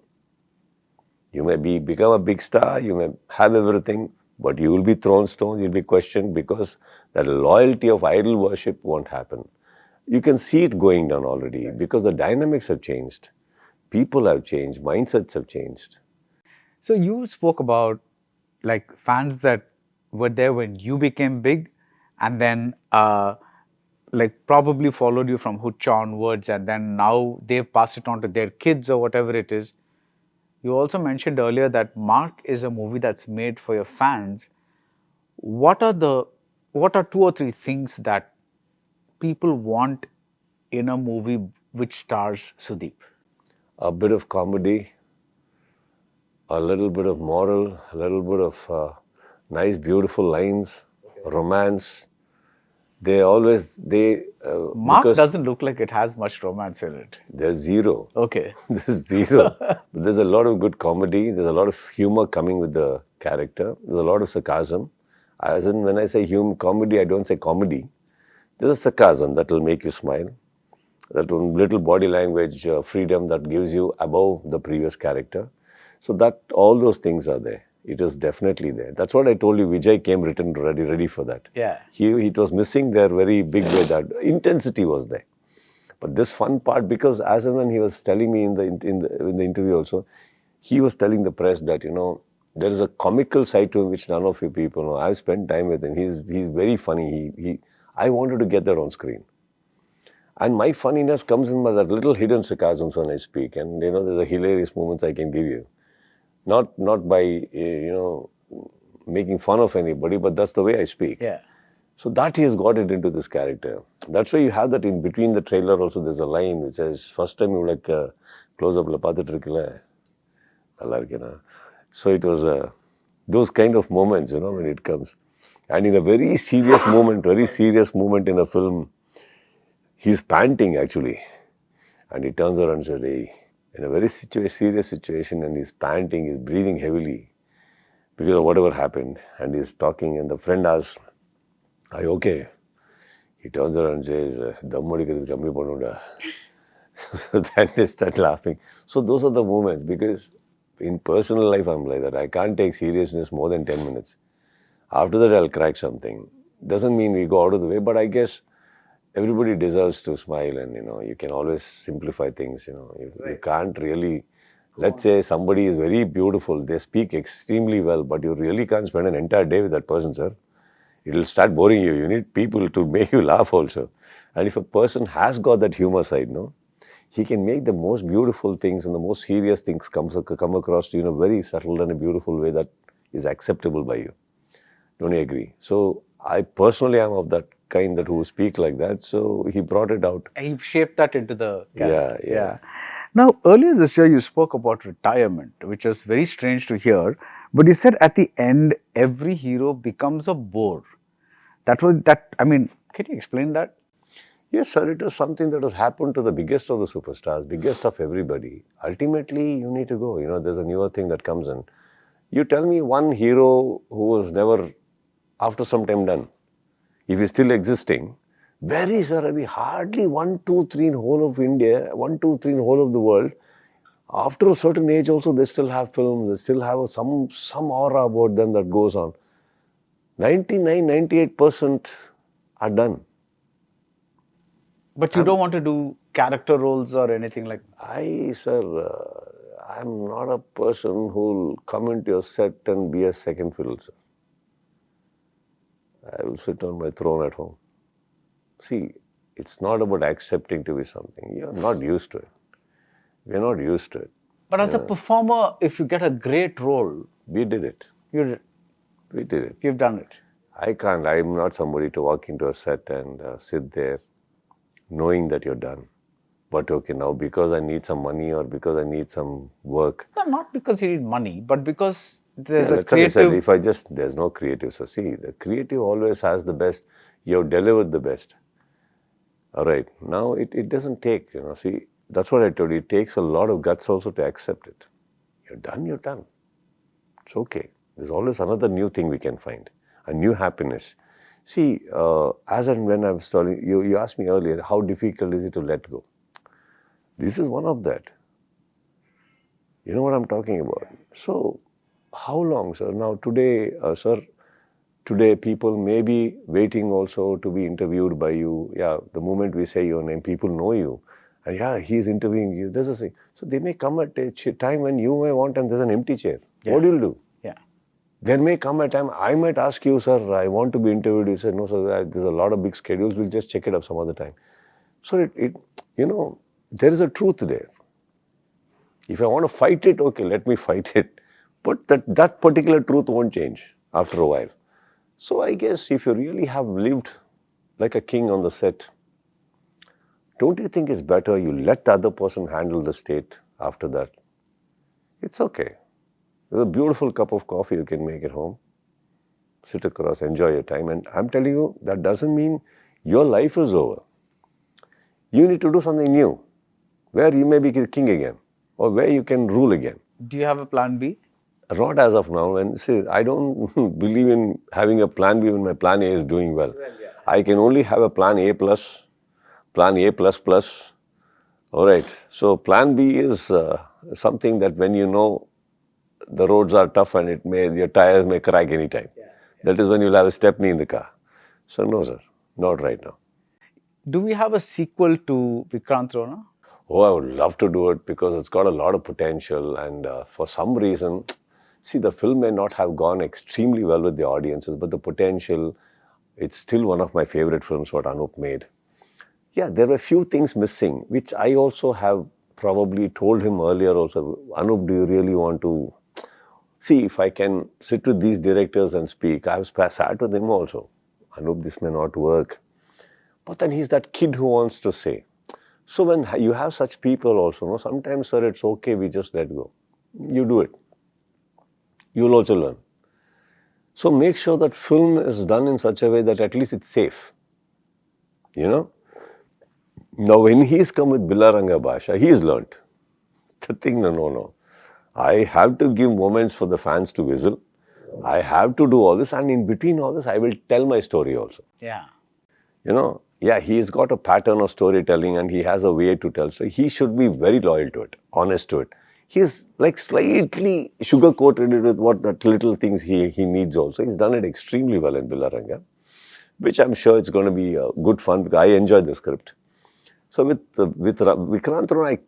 You may become a big star, you may have everything, but you will be thrown stones, you'll be questioned, because that loyalty of idol worship won't happen. You can see it going down already because the dynamics have changed. People have changed, mindsets have changed. So you spoke about like fans that were there when you became big, and then like probably followed you from Hucha onwards, and then now they've passed it on to their kids or whatever it is. You also mentioned earlier that Mark is a movie that's made for your fans. What are 2 or 3 things that people want in a movie which stars Sudeep? A bit of comedy, a little bit of moral, a little bit of nice, beautiful lines, romance. Mark because doesn't look like it has much romance in it. there's zero. Okay. There's zero. But there's a lot of good comedy. There's a lot of humor coming with the character. There's a lot of sarcasm. As in, when I say comedy, I don't say comedy. There's a sarcasm that will make you smile. That little body language freedom that gives you above the previous character. So that all those things are there. It is definitely there. That's what I told you. Vijay came written ready for that. Yeah. It was missing their very big way. That intensity was there. But this fun part, because as and when he was telling me in the interview also, he was telling the press that there is a comical side to him which none of you people know. I've spent time with him. He's very funny. I wanted to get that on screen. And my funniness comes in by that little hidden sarcasms when I speak. And there's a hilarious moments I can give you. Not by making fun of anybody, but that's the way I speak. Yeah. So that he has got it into this character. That's why you have that in between the trailer also. There's a line which says, first time you like close up la paathitu irukla nalla irukena. So it was those kind of moments, when it comes. And in a very serious moment in a film, he's panting actually. And he turns around and says, hey, in a very serious situation, and he's panting, he's breathing heavily because of whatever happened. And he's talking, and the friend asks, are you okay? He turns around and says, Dam adikkiradhu kammi pannuda. So then they start laughing. So those are the moments, because in personal life I'm like that. I can't take seriousness more than 10 minutes. After that I'll crack something. Doesn't mean we go out of the way, but I guess everybody deserves to smile, and you can always simplify things. You can't really, let's say somebody is very beautiful, they speak extremely well, but you really can't spend an entire day with that person, sir. It will start boring you. You need people to make you laugh also. And if a person has got that humor side, he can make the most beautiful things and the most serious things come across to you in a very subtle and a beautiful way that is acceptable by you. Don't you agree? So I personally am of that kind that who speak like that. So he brought it out. He shaped that into the character. Yeah. Now, earlier this year, you spoke about retirement, which was very strange to hear. But you said at the end, every hero becomes a bore. Can you explain that? Yes, sir. It is something that has happened to the biggest of the superstars, biggest of everybody. Ultimately, you need to go. There's a newer thing that comes in. You tell me one hero who was never, after some time, done. If he's still existing, where is there? Hardly 1, 2, 3 in whole of India, 1, 2, 3 in whole of the world. After a certain age also, they still have films, they still have some aura about them that goes on. 98% are done. But you don't want to do character roles or anything like that? I'm not a person who'll come into your set and be a second fiddle, sir. I will sit on my throne at home. See, It's not about accepting to be something. You're not used to it. We're not used to it. But as a performer, if you get a great role, We did it. you We did it. you've done it. I can't. I'm not somebody to walk into a set and sit there knowing that you're done. But okay, now because I need some money or because I need some work. No, not because you need money, but because there's Yeah, a that's what I said. creative. If I just, there's no creative. So see, the creative always has the best. You've delivered the best. All right. Now it doesn't take, see, that's what I told you. It takes a lot of guts also to accept it. You're done, you're done. It's okay. There's always another new thing we can find, a new happiness. See, as and when I was telling you asked me earlier, how difficult is it to let go? This is one of that. You know what I'm talking about? So, how long, sir? Now, today, today people may be waiting also to be interviewed by you. Yeah, the moment we say your name, people know you. And yeah, he's interviewing you. There's a thing. So, they may come at a time when you may want and there's an empty chair. Yeah. What do you do? Yeah. There may come a time, I might ask you, sir, I want to be interviewed. You said, no, sir, there's a lot of big schedules. We'll just check it up some other time. So, there is a truth there. If I want to fight it, okay, let me fight it. But that particular truth won't change after a while. So, I guess if you really have lived like a king on the set, don't you think it's better you let the other person handle the state after that? It's okay. There's a beautiful cup of coffee you can make at home. Sit across, enjoy your time. And I'm telling you, that doesn't mean your life is over. You need to do something new, where you may be king again, or where you can rule again. Do you have a plan B? Not as of now. And see, I don't believe in having a plan B when my plan A is doing well. I can only have a plan A plus, plan A plus plus. All right. So plan B is something that when you know the roads are tough and your tires may crack anytime. That is when you'll have a stepney in the car. So no, sir, not right now. Do we have a sequel to Vikrant Rona? Oh, I would love to do it because it's got a lot of potential, and for some reason, see, the film may not have gone extremely well with the audiences, but the potential, it's still one of my favorite films what Anup made. Yeah, there were a few things missing, which I also have probably told him earlier also. Anup, do you really want to see if I can sit with these directors and speak? I was sat with him also. Anup, this may not work. But then he's that kid who wants to say. So when you have such people also, sometimes, sir, it's okay, we just let go. You do it. You'll also learn. So make sure that film is done in such a way that at least it's safe. Now when he's come with Bilaranga Bhasha, he's learnt. The thing, no. I have to give moments for the fans to whistle. I have to do all this, and in between all this, I will tell my story also. Yeah. He's got a pattern of storytelling and he has a way to tell. So he should be very loyal to it, honest to it. He's like slightly sugar-coated it with what little things he needs also. He's done it extremely well in Bilaranga, which I'm sure it's going to be good fun because I enjoyed the script. So with Vikrant Rona,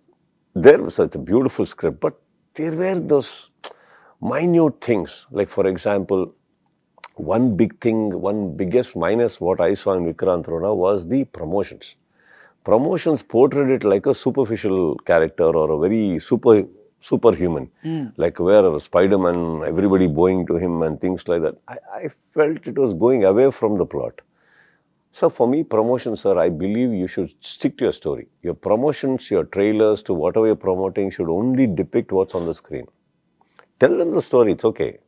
there was such a beautiful script, but there were those minute things. Like, for example, one biggest minus what I saw in Vikrant Rona was the promotions. Promotions portrayed it like a superficial character or a very superhuman, like where Spider-Man, everybody bowing to him and things like that. I felt it was going away from the plot. So for me, promotions, sir, I believe you should stick to your story. Your promotions, your trailers, to whatever you're promoting should only depict what's on the screen. Tell them the story, it's okay.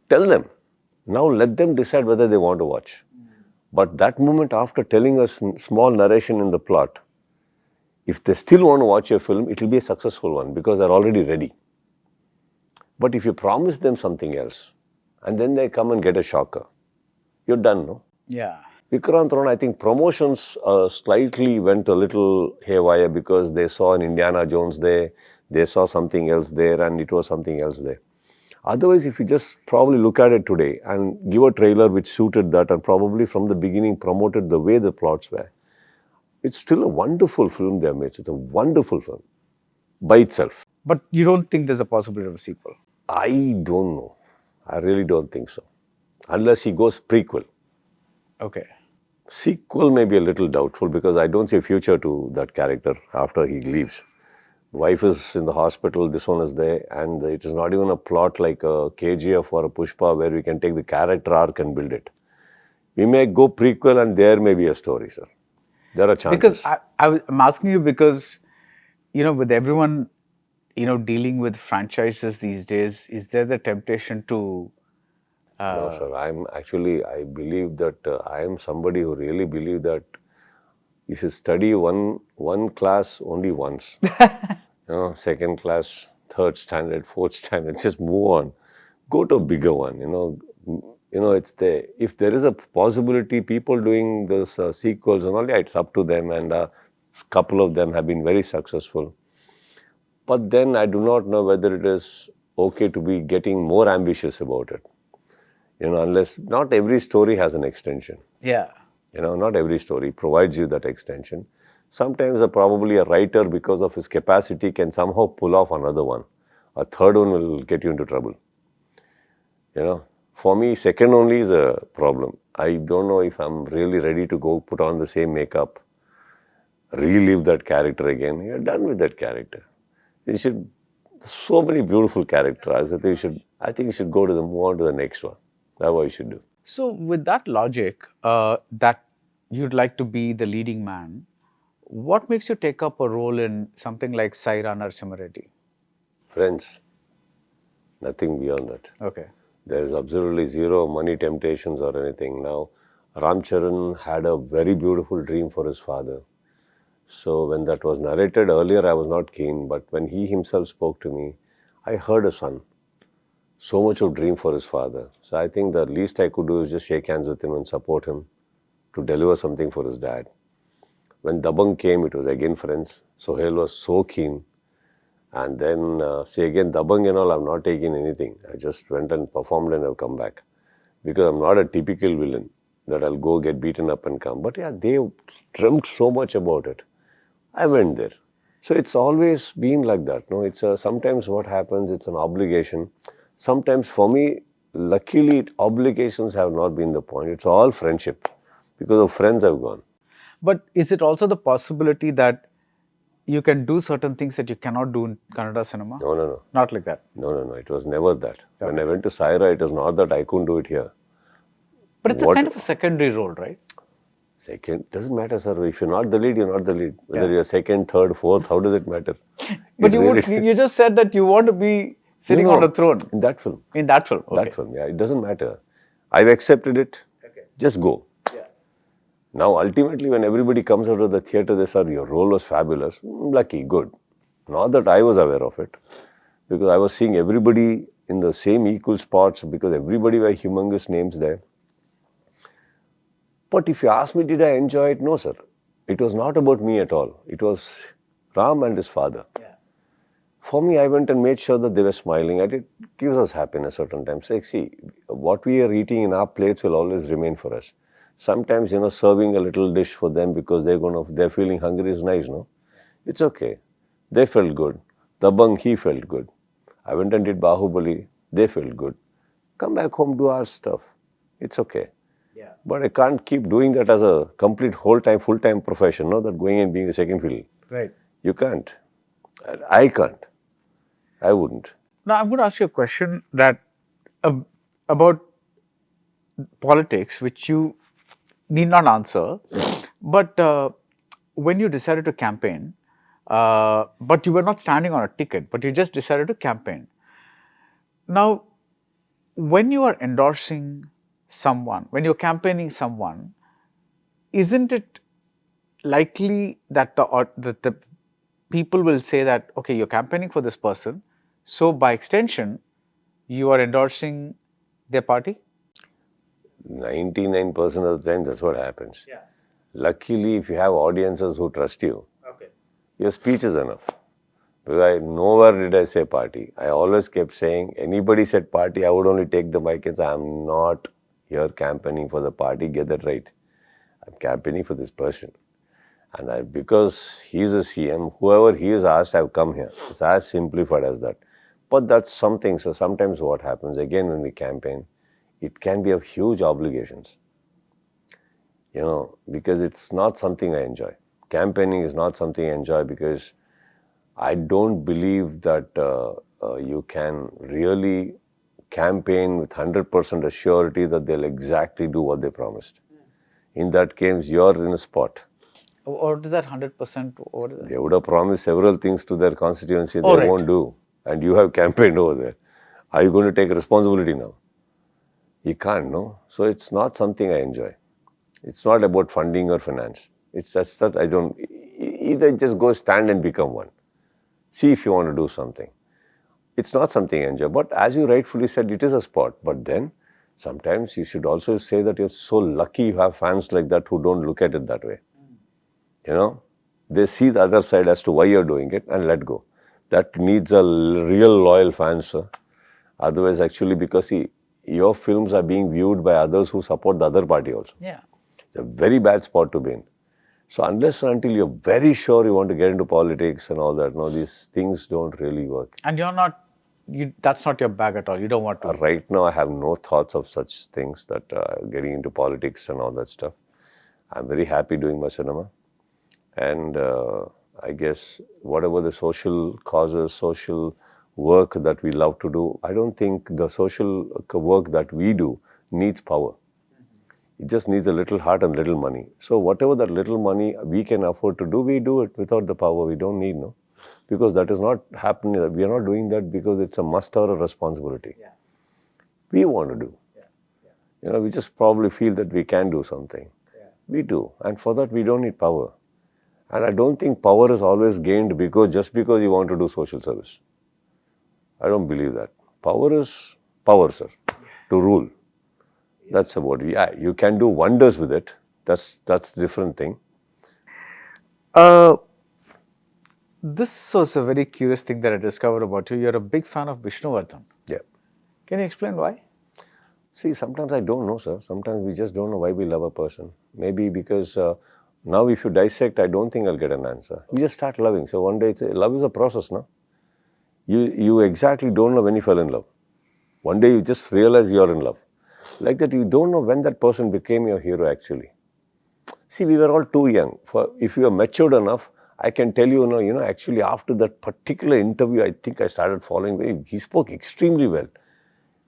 Tell them. Now let them decide whether they want to watch. But that moment after telling us small narration in the plot, if they still want to watch your film, it will be a successful one because they're already ready. But if you promise them something else, and then they come and get a shocker, you're done, no? Yeah. Vikrant Rona, I think promotions slightly went a little haywire because they saw an Indiana Jones there, they saw something else there, and it was something else there. Otherwise, if you just probably look at it today and give a trailer which suited that and probably from the beginning promoted the way the plots were, it's still a wonderful film they have made. It's a wonderful film by itself. But you don't think there's a possibility of a sequel? I don't know. I really don't think so. Unless he goes prequel. Okay. Sequel may be a little doubtful because I don't see a future to that character after he leaves. Wife is in the hospital, this one is there, and it is not even a plot like a KGF or a Pushpa where we can take the character arc and build it. We may go prequel and there may be a story, sir. There are chances. Because I'm asking you because, with everyone, dealing with franchises these days, is there the temptation to... No, sir. I believe that I am somebody who really believe that you should study one class only once. Second class, third standard, fourth standard, just move on. Go to a bigger one, it's there. If there is a possibility, people doing those sequels and all, yeah, it's up to them, and a couple of them have been very successful. But then I do not know whether it is okay to be getting more ambitious about it. Unless not every story has an extension. Yeah. Not every story provides you that extension. Sometimes probably a writer, because of his capacity, can somehow pull off another one. A third one will get you into trouble. For me, second only is a problem. I don't know if I'm really ready to go put on the same makeup, relive that character again. You're done with that character. So many beautiful characters. I think you should move on to the next one. That's what you should do. So with that logic, that you'd like to be the leading man, what makes you take up a role in something like Saira Narasimha Reddy? Friends, nothing beyond that. Okay. There is absolutely zero money temptations or anything. Now, Ramcharan had a very beautiful dream for his father. So when that was narrated earlier, I was not keen. But when he himself spoke to me, I heard a son. So much of dream for his father. So I think the least I could do is just shake hands with him and support him to deliver something for his dad. When Dabang came, it was again friends. Sohail was so keen. And then, again, Dabang and all, I've not taken anything. I just went and performed and I've come back. Because I'm not a typical villain that I'll go get beaten up and come. But yeah, they dreamt so much about it. I went there. So it's always been like that. No, it's sometimes what happens, it's an obligation. Sometimes for me, luckily, obligations have not been the point. It's all friendship. Because of friends I've gone. But is it also the possibility that you can do certain things that you cannot do in Kannada cinema? No. Not like that? No. It was never that. Okay. When I went to Saira, it was not that I couldn't do it here. But it's a kind of a secondary role, right? Second, doesn't matter, sir. If you're not the lead, you're not the lead. Whether you're second, third, fourth, how does it matter? But you just said that you want to be sitting on a throne. In that film. In that film, okay. That film, yeah. It doesn't matter. I've accepted it. Okay. Just go. Yeah. Now, ultimately, when everybody comes out of the theatre, they say, your role was fabulous. Lucky, good. Not that I was aware of it. Because I was seeing everybody in the same equal spots because everybody were humongous names there. But if you ask me, did I enjoy it? No, sir. It was not about me at all. It was Ram and his father. Yeah. For me, I went and made sure that they were smiling. It gives us happiness certain times. Like, see, what we are eating in our plates will always remain for us. Sometimes, serving a little dish for them because they're feeling hungry is nice, no? It's okay. They felt good. Dabang, he felt good. I went and did Bahubali. They felt good. Come back home, do our stuff. It's okay. Yeah. But I can't keep doing that as a complete whole-time, full-time profession, no? That going and being a second fiddle. Right. You can't. I can't. I wouldn't. Now, I'm going to ask you a question that about politics, which you need not answer. But when you decided to campaign, but you were not standing on a ticket, but you just decided to campaign. Now, when you are endorsing someone, when you're campaigning someone, isn't it likely that the people will say that, okay, you're campaigning for this person, so by extension, you are endorsing their party? 99% of the time, that's what happens. Yeah. Luckily, if you have audiences who trust you, okay, your speech is enough. Because nowhere did I say party. I always kept saying, anybody said party, I would only take the mic and say, I'm not here campaigning for the party, get that right. I'm campaigning for this person. And because he's a CM, whoever he is asked, I've come here. It's as simplified as that. But that's something. So sometimes what happens, again, when we campaign, it can be of huge obligations. because it's not something I enjoy. Campaigning is not something I enjoy because I don't believe that you can really campaign with 100% assurity that they'll exactly do what they promised. In that case, you're in a spot. What is that 100%? What is that? They would have promised several things to their constituency Oh, they right. won't do. And you have campaigned over there. Are you going to take responsibility now? You can't, no? So it's not something I enjoy. It's not about funding or finance. It's just that I don't, either just go stand and become one. See if you want to do something. It's not something I enjoy. But as you rightfully said, it is a sport. But then sometimes you should also say that you're so lucky you have fans like that who don't look at it that way. They see the other side as to why you're doing it and let go. That needs a real loyal fan, sir. Otherwise, actually, because see, your films are being viewed by others who support the other party also. Yeah. It's a very bad spot to be in. So unless and until you're very sure you want to get into politics and all that, no, these things don't really work. And that's not your bag at all. You don't want to. Right now, I have no thoughts of such things that getting into politics and all that stuff. I'm very happy doing my cinema. And I guess whatever the social causes, social work that we love to do, I don't think the social work that we do needs power. It just needs a little heart and little money. So whatever that little money we can afford to do, we do it without the power. We don't need, no? Because that is not happening. We are not doing that because it's a must or a responsibility. Yeah. We want to do. Yeah. We just probably feel that we can do something. Yeah. We do. And for that, we don't need power. And I don't think power is always gained just because you want to do social service. I don't believe that. Power is power, sir, to rule. That's about it. Yeah, you can do wonders with it. That's a different thing. This was a very curious thing that I discovered about you. You're a big fan of Vishnuvardhan. Yeah. Can you explain why? See, sometimes I don't know, sir. Sometimes we just don't know why we love a person. Maybe because now if you dissect, I don't think I'll get an answer. We just start loving. So one day, love is a process, no? You exactly don't know when you fell in love. One day you just realize you're in love. Like that, you don't know when that person became your hero actually. See, we were all too young. If you are matured enough, I can tell you, actually after that particular interview, I think I started following. He spoke extremely well.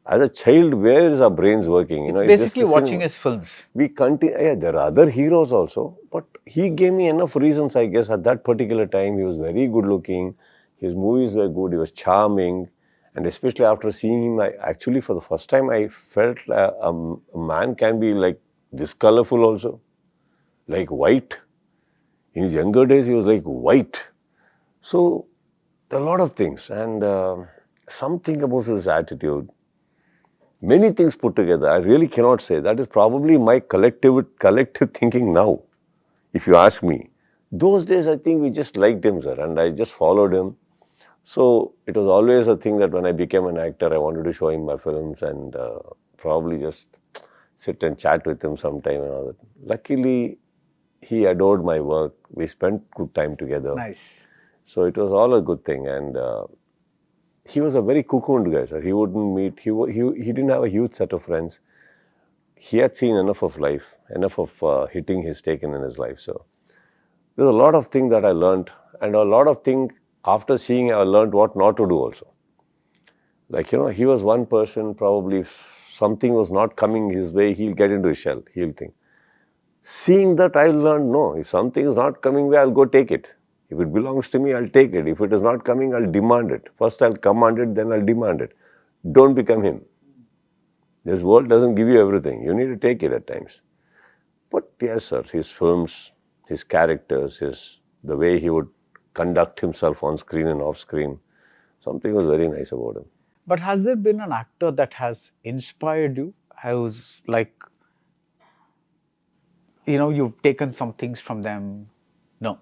As a child, where is our brains working? It's basically watching his films. We continue. Yeah, there are other heroes also, but he gave me enough reasons, I guess, at that particular time. He was very good looking. His movies were good. He was charming. And especially after seeing him, actually for the first time, I felt a man can be like this colorful also. Like white. In his younger days, he was like white. So, there are a lot of things. And something about his attitude. Many things put together, I really cannot say. That is probably my collective thinking now, if you ask me. Those days, I think we just liked him, sir, and I just followed him. So, it was always a thing that when I became an actor, I wanted to show him my films and probably just sit and chat with him sometime and all that. Luckily, he adored my work. We spent good time together. Nice. So, it was all a good thing. And he was a very cocooned guy, sir. He wouldn't meet, he didn't have a huge set of friends. He had seen enough of life, enough of hitting his taken in his life. So there's a lot of things that I learned, and a lot of things after seeing, I learned what not to do also. Like, he was one person, probably if something was not coming his way, he'll get into his shell, he'll think. Seeing that, I learned, no, if something is not coming way, I'll go take it. If it belongs to me, I'll take it. If it is not coming, I'll demand it. First, I'll command it, then I'll demand it. Don't become him. This world doesn't give you everything. You need to take it at times. But yes, sir, his films, his characters, the way he would conduct himself on screen and off screen, something was very nice about him. But has there been an actor that has inspired you? Who's like, you've taken some things from them? No.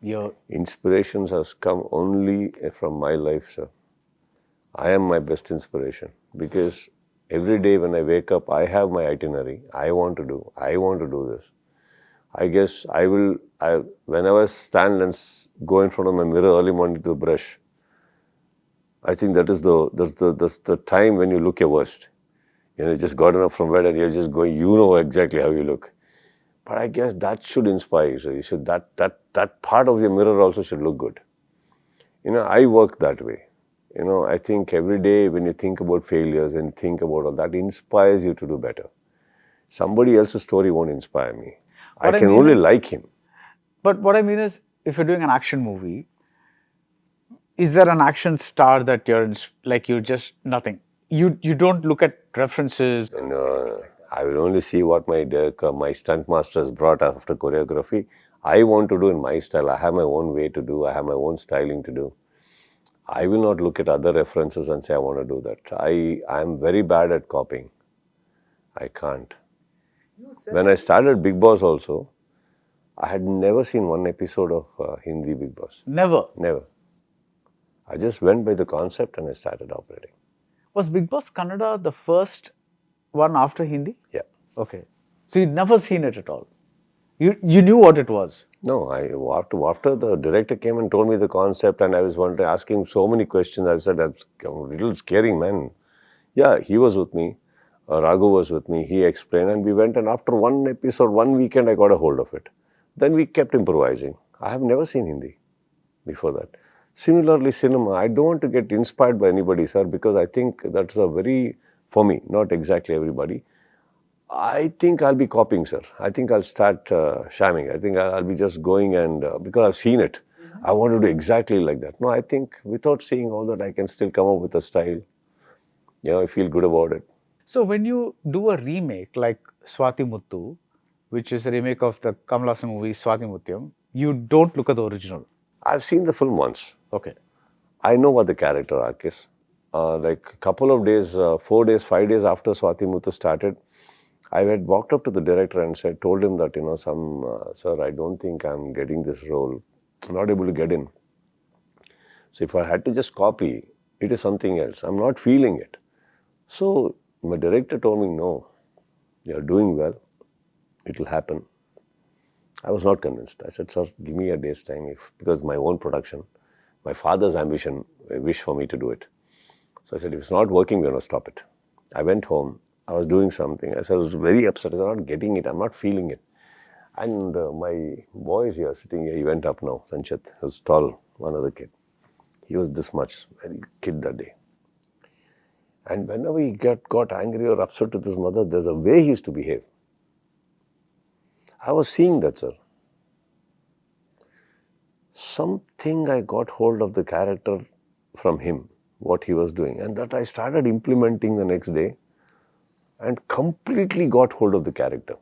Your inspirations has come only from my life, sir. I am my best inspiration because every day when I wake up, I have my itinerary. I want to do this. I guess whenever I stand and go in front of my mirror early morning to brush, I think that's the time when you look your worst. You just gotten up from bed and you're just going, you know exactly how you look. But I guess that should inspire you. So you should that part of your mirror also should look good. I work that way. I think every day when you think about failures and think about all that inspires you to do better. Somebody else's story won't inspire me. I can only like him. But what I mean is, if you're doing an action movie, is there an action star that you're just nothing? You don't look at references. I will only see what my stunt master has brought after choreography. I want to do in my style. I have my own way to do. I have my own styling to do. I will not look at other references and say I want to do that. I am very bad at copying. I can't. When I started Bigg Boss also, I had never seen one episode of Hindi Bigg Boss. Never? Never. I just went by the concept and I started operating. Was Bigg Boss Kannada the first one after Hindi? Yeah. Okay. So you'd never seen it at all? You knew what it was? No, after the director came and told me the concept and I was asking so many questions, I said, that's a little scary, man. Yeah, he was with me. Raghu was with me. He explained and we went, and after one episode, one weekend, I got a hold of it. Then we kept improvising. I have never seen Hindi before that. Similarly, cinema, I don't want to get inspired by anybody, sir, because I think that's for me, not exactly everybody. I think I'll be copying, sir. I think I'll start shamming. I think I'll be just going and, because I've seen it, I want to do exactly like that. No, I think without seeing all that, I can still come up with a style. I feel good about it. So when you do a remake like Swati Muthu, which is a remake of the Kamal Haasan movie Swati Mutyam, you don't look at the original? I've seen the film once. Okay. I know what the character arc is. Like a couple of days, 4 days, 5 days after Swati Muthu started, I had walked up to the director and told him that, sir, I don't think I'm getting this role. I'm not able to get in. So if I had to just copy, it is something else. I'm not feeling it. So my director told me, no, you're doing well. It will happen. I was not convinced. I said, sir, give me a day's time because my own production, my father's ambition, a wish for me to do it. So I said, if it's not working, we're going to stop it. I went home. I was doing something. I was very upset. I said, I'm not getting it. I'm not feeling it. And my boy is here, sitting here. He went up now. Sanchit, he was tall, one other kid. He was this much, very kid that day. And whenever he got angry or upset with his mother, there's a way he used to behave. I was seeing that, sir. Something I got hold of the character from him, what he was doing, and that I started implementing the next day and completely got hold of the character.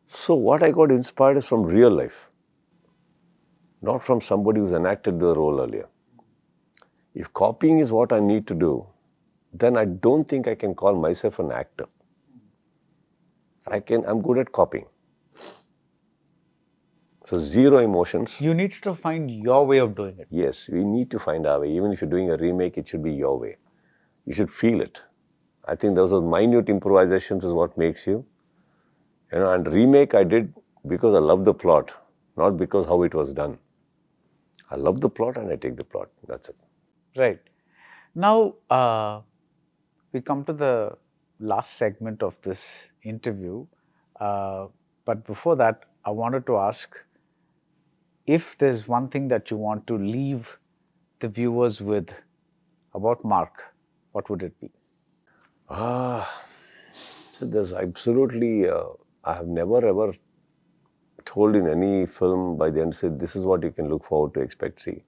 So what I got inspired is from real life, not from somebody who's enacted the role earlier. If copying is what I need to do, then I don't think I can call myself an actor. I'm good at copying. So zero emotions. You need to find your way of doing it. Yes, we need to find our way. Even if you're doing a remake, it should be your way. You should feel it. I think those are minute improvisations is what makes you. And remake I did because I love the plot, not because how it was done. I love the plot and I take the plot. That's it. Right. Now, we come to the last segment of this interview. But before that, I wanted to ask, if there's one thing that you want to leave the viewers with about Mark, what would it be? So there's absolutely, I have never ever told in any film by the end, said this is what you can look forward to expect, see.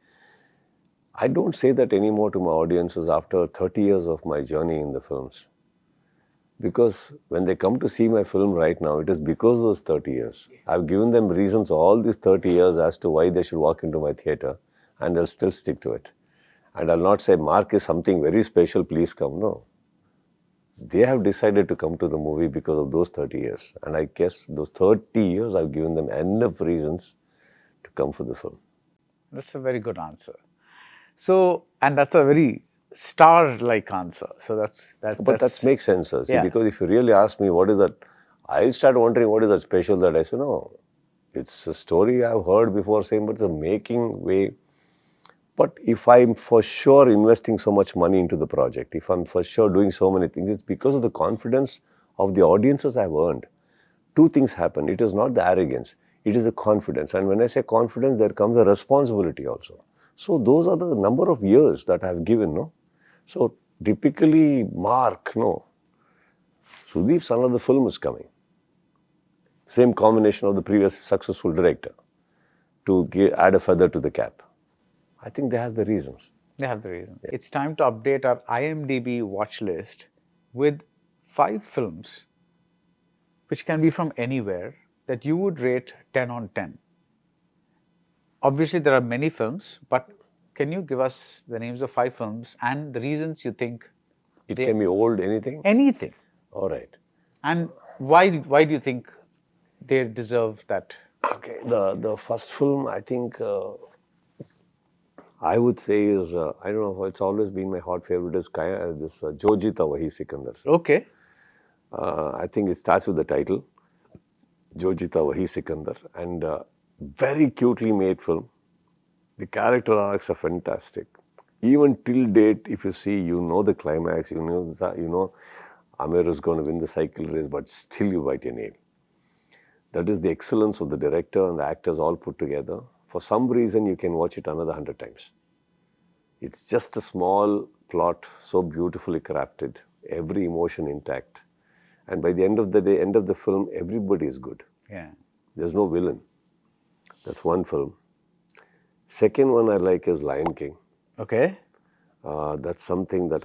I don't say that anymore to my audiences after 30 years of my journey in the films. Because when they come to see my film right now, it is because of those 30 years. I've given them reasons all these 30 years as to why they should walk into my theatre, and they'll still stick to it. And I'll not say, Mark is something very special, please come. No. They have decided to come to the movie because of those 30 years. And I guess those 30 years, I've given them enough reasons to come for the film. That's a very good answer. So, and that's a very star-like answer. So But that makes sense, sir. See, because if you really ask me what is that, I'll start wondering what is that special that I say, no, it's a story I've heard before saying, but it's a making way. But if I'm for sure investing so much money into the project, if I'm for sure doing so many things, it's because of the confidence of the audiences I've earned. two things happen. It is not the arrogance, it is the confidence. And when I say confidence, there comes a responsibility also. So those are the number of years that I have given, no? So typically, Mark, no. Sudeep's another film is coming. Same combination of the previous successful director to add a feather to the cap. I think they have the reasons. They have the reason. Yeah. It's time to update our IMDb watch list with 5 films which can be from anywhere that you would rate 10 on 10. Obviously, there are many films, but can you give us the names of 5 films and the reasons you think it can be old, anything? Anything. All right. And why do you think they deserve that? Okay, the first film I think I would say is, I don't know, it's always been my hot favorite, is this Jojita Wahi Sikandar. Okay. I think it starts with the title, Jojita Wahi Sikandar, and very cutely made film. The character arcs are fantastic. Even till date, if you see, you know the climax, you know Amir is going to win the cycle race, but still you bite your nail. That is the excellence of the director and the actors all put together. For some reason, you can watch it another 100 times. It's just a small plot, so beautifully crafted, every emotion intact. And by the end of the day, end of the film, everybody is good. Yeah. There's no villain. That's one film. Second one I like is Lion King. Okay. That's something that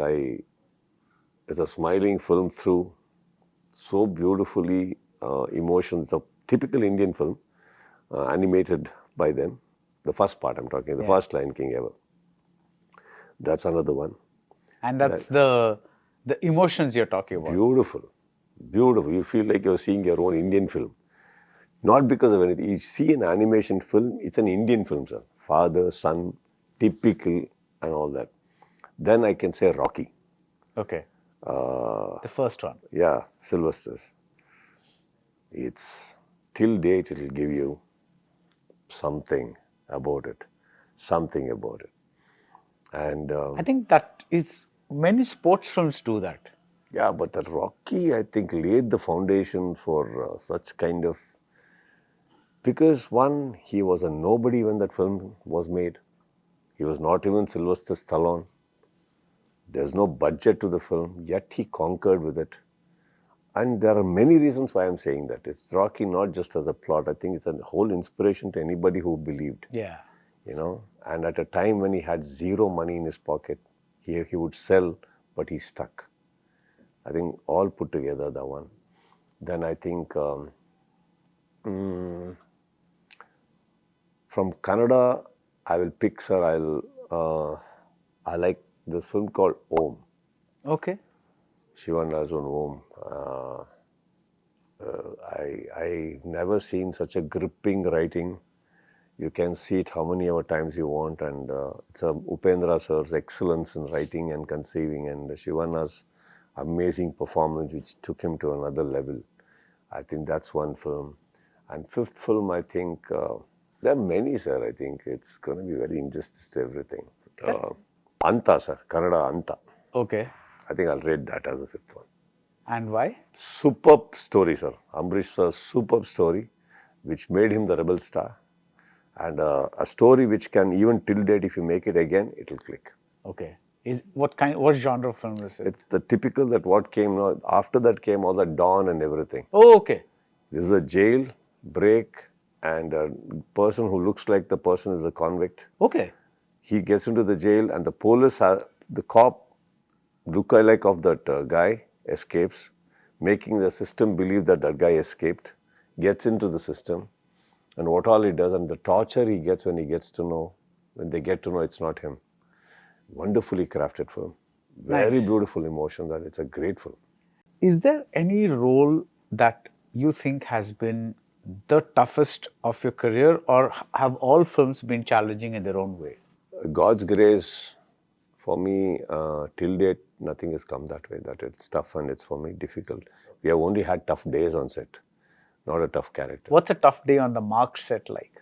it's a smiling film through, so beautifully emotions. A typical Indian film, animated by them. The first part I'm talking, the first Lion King ever. That's another one. And that's the emotions you're talking about. Beautiful. Beautiful. You feel like you're seeing your own Indian film. Not because of anything. You see an animation film, it's an Indian film, sir. Father, son, typical and all that. Then I can say Rocky. Okay. The first one. Yeah, Sylvester's. It's, till date, it'll give you something about it. Something about it. And I think that is, many sports films do that. Yeah, but the Rocky, I think, laid the foundation for such kind of, because one, he was a nobody when that film was made. He was not even Sylvester Stallone. There's no budget to the film, yet he conquered with it. And there are many reasons why I'm saying that. It's Rocky not just as a plot. I think it's a whole inspiration to anybody who believed. Yeah. You know, and at a time when he had zero money in his pocket, he would sell, but he stuck. I think all put together, that one. Then I think from Kannada, I will pick, sir, I like this film called Om. Okay. Shivanda's own Om. I never seen such a gripping writing. You can see it how many ever times you want, and it's Upendra sir's excellence in writing and conceiving, and Shivana's amazing performance, which took him to another level. I think that's one film. And fifth film, I think, there are many, sir. I think it's going to be very injustice to everything. Okay. Anta, sir. Kannada Anta. Okay. I think I'll rate that as the fifth one. And why? Superb story, sir. Ambrish sir's superb story, which made him the rebel star. And a story which can, even till date, if you make it again, it'll click. Okay. What genre of film is it? It's the typical that what came now. After that came all the Dawn and everything. Oh, okay. This is a jail break, and a person who looks like the person is a convict. Okay. He gets into the jail, and the cop, lookalike of that guy, escapes, making the system believe that that guy escaped, gets into the system, and what all he does, and the torture he gets when they get to know it's not him. Wonderfully crafted film. Very beautiful emotions, and it's a great film. Is there any role that you think has been the toughest of your career, or have all films been challenging in their own way? God's grace, for me, till date, nothing has come that way, that it's tough and it's for me difficult. We have only had tough days on set, not a tough character. What's a tough day on the Mark set like?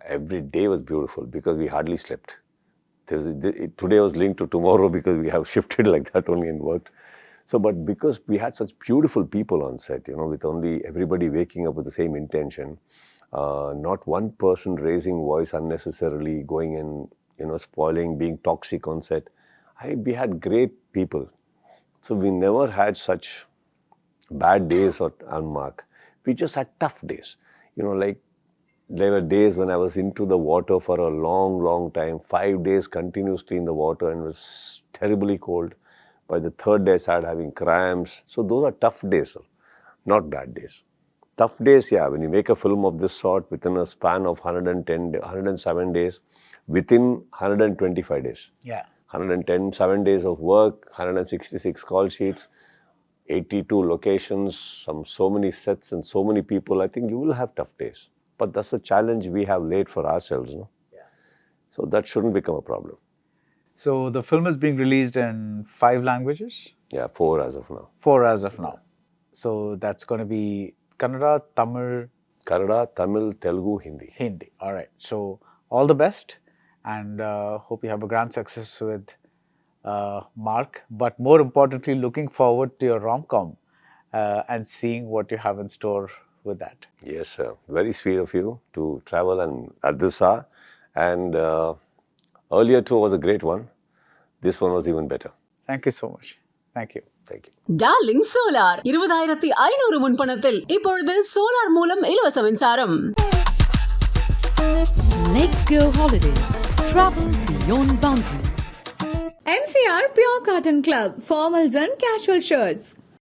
Every day was beautiful because we hardly slept. Today was linked to tomorrow because we have shifted like that only and worked. So, but because we had such beautiful people on set, with only everybody waking up with the same intention, not one person raising voice unnecessarily, going and, spoiling, being toxic on set. We had great people. So we never had such bad days on mark. We just had tough days. Like there were days when I was into the water for a long, long time, 5 days continuously in the water, and it was terribly cold. By the third day, I started having cramps. So those are tough days, not bad days. Tough days, yeah, when you make a film of this sort within a span of 107 days, within 125 days. Yeah. 107 days of work, 166 call sheets, 82 locations, so many sets and so many people. I think you will have tough days. But that's the challenge we have laid for ourselves. No? Yeah. So that shouldn't become a problem. So the film is being released in 5 languages? Yeah, 4 as of now. 4 as of now. So that's going to be Kannada, Tamil, Telugu, Hindi. Hindi. All right. So all the best, and hope you have a grand success with Mark. But more importantly, looking forward to your rom-com and seeing what you have in store with that. Yes, sir. Very sweet of you to travel and at this hour. And earlier tour was a great one. This one was even better. Thank you so much. Thank you. Thank you. Darling solar 20,500 முன்பணத்தில் இப்பொழுது solar மூலம் இலவச மின்சாரம். Let's go holidays. Travel beyond boundaries. MCR Pure Cotton Club, formals and casual shirts.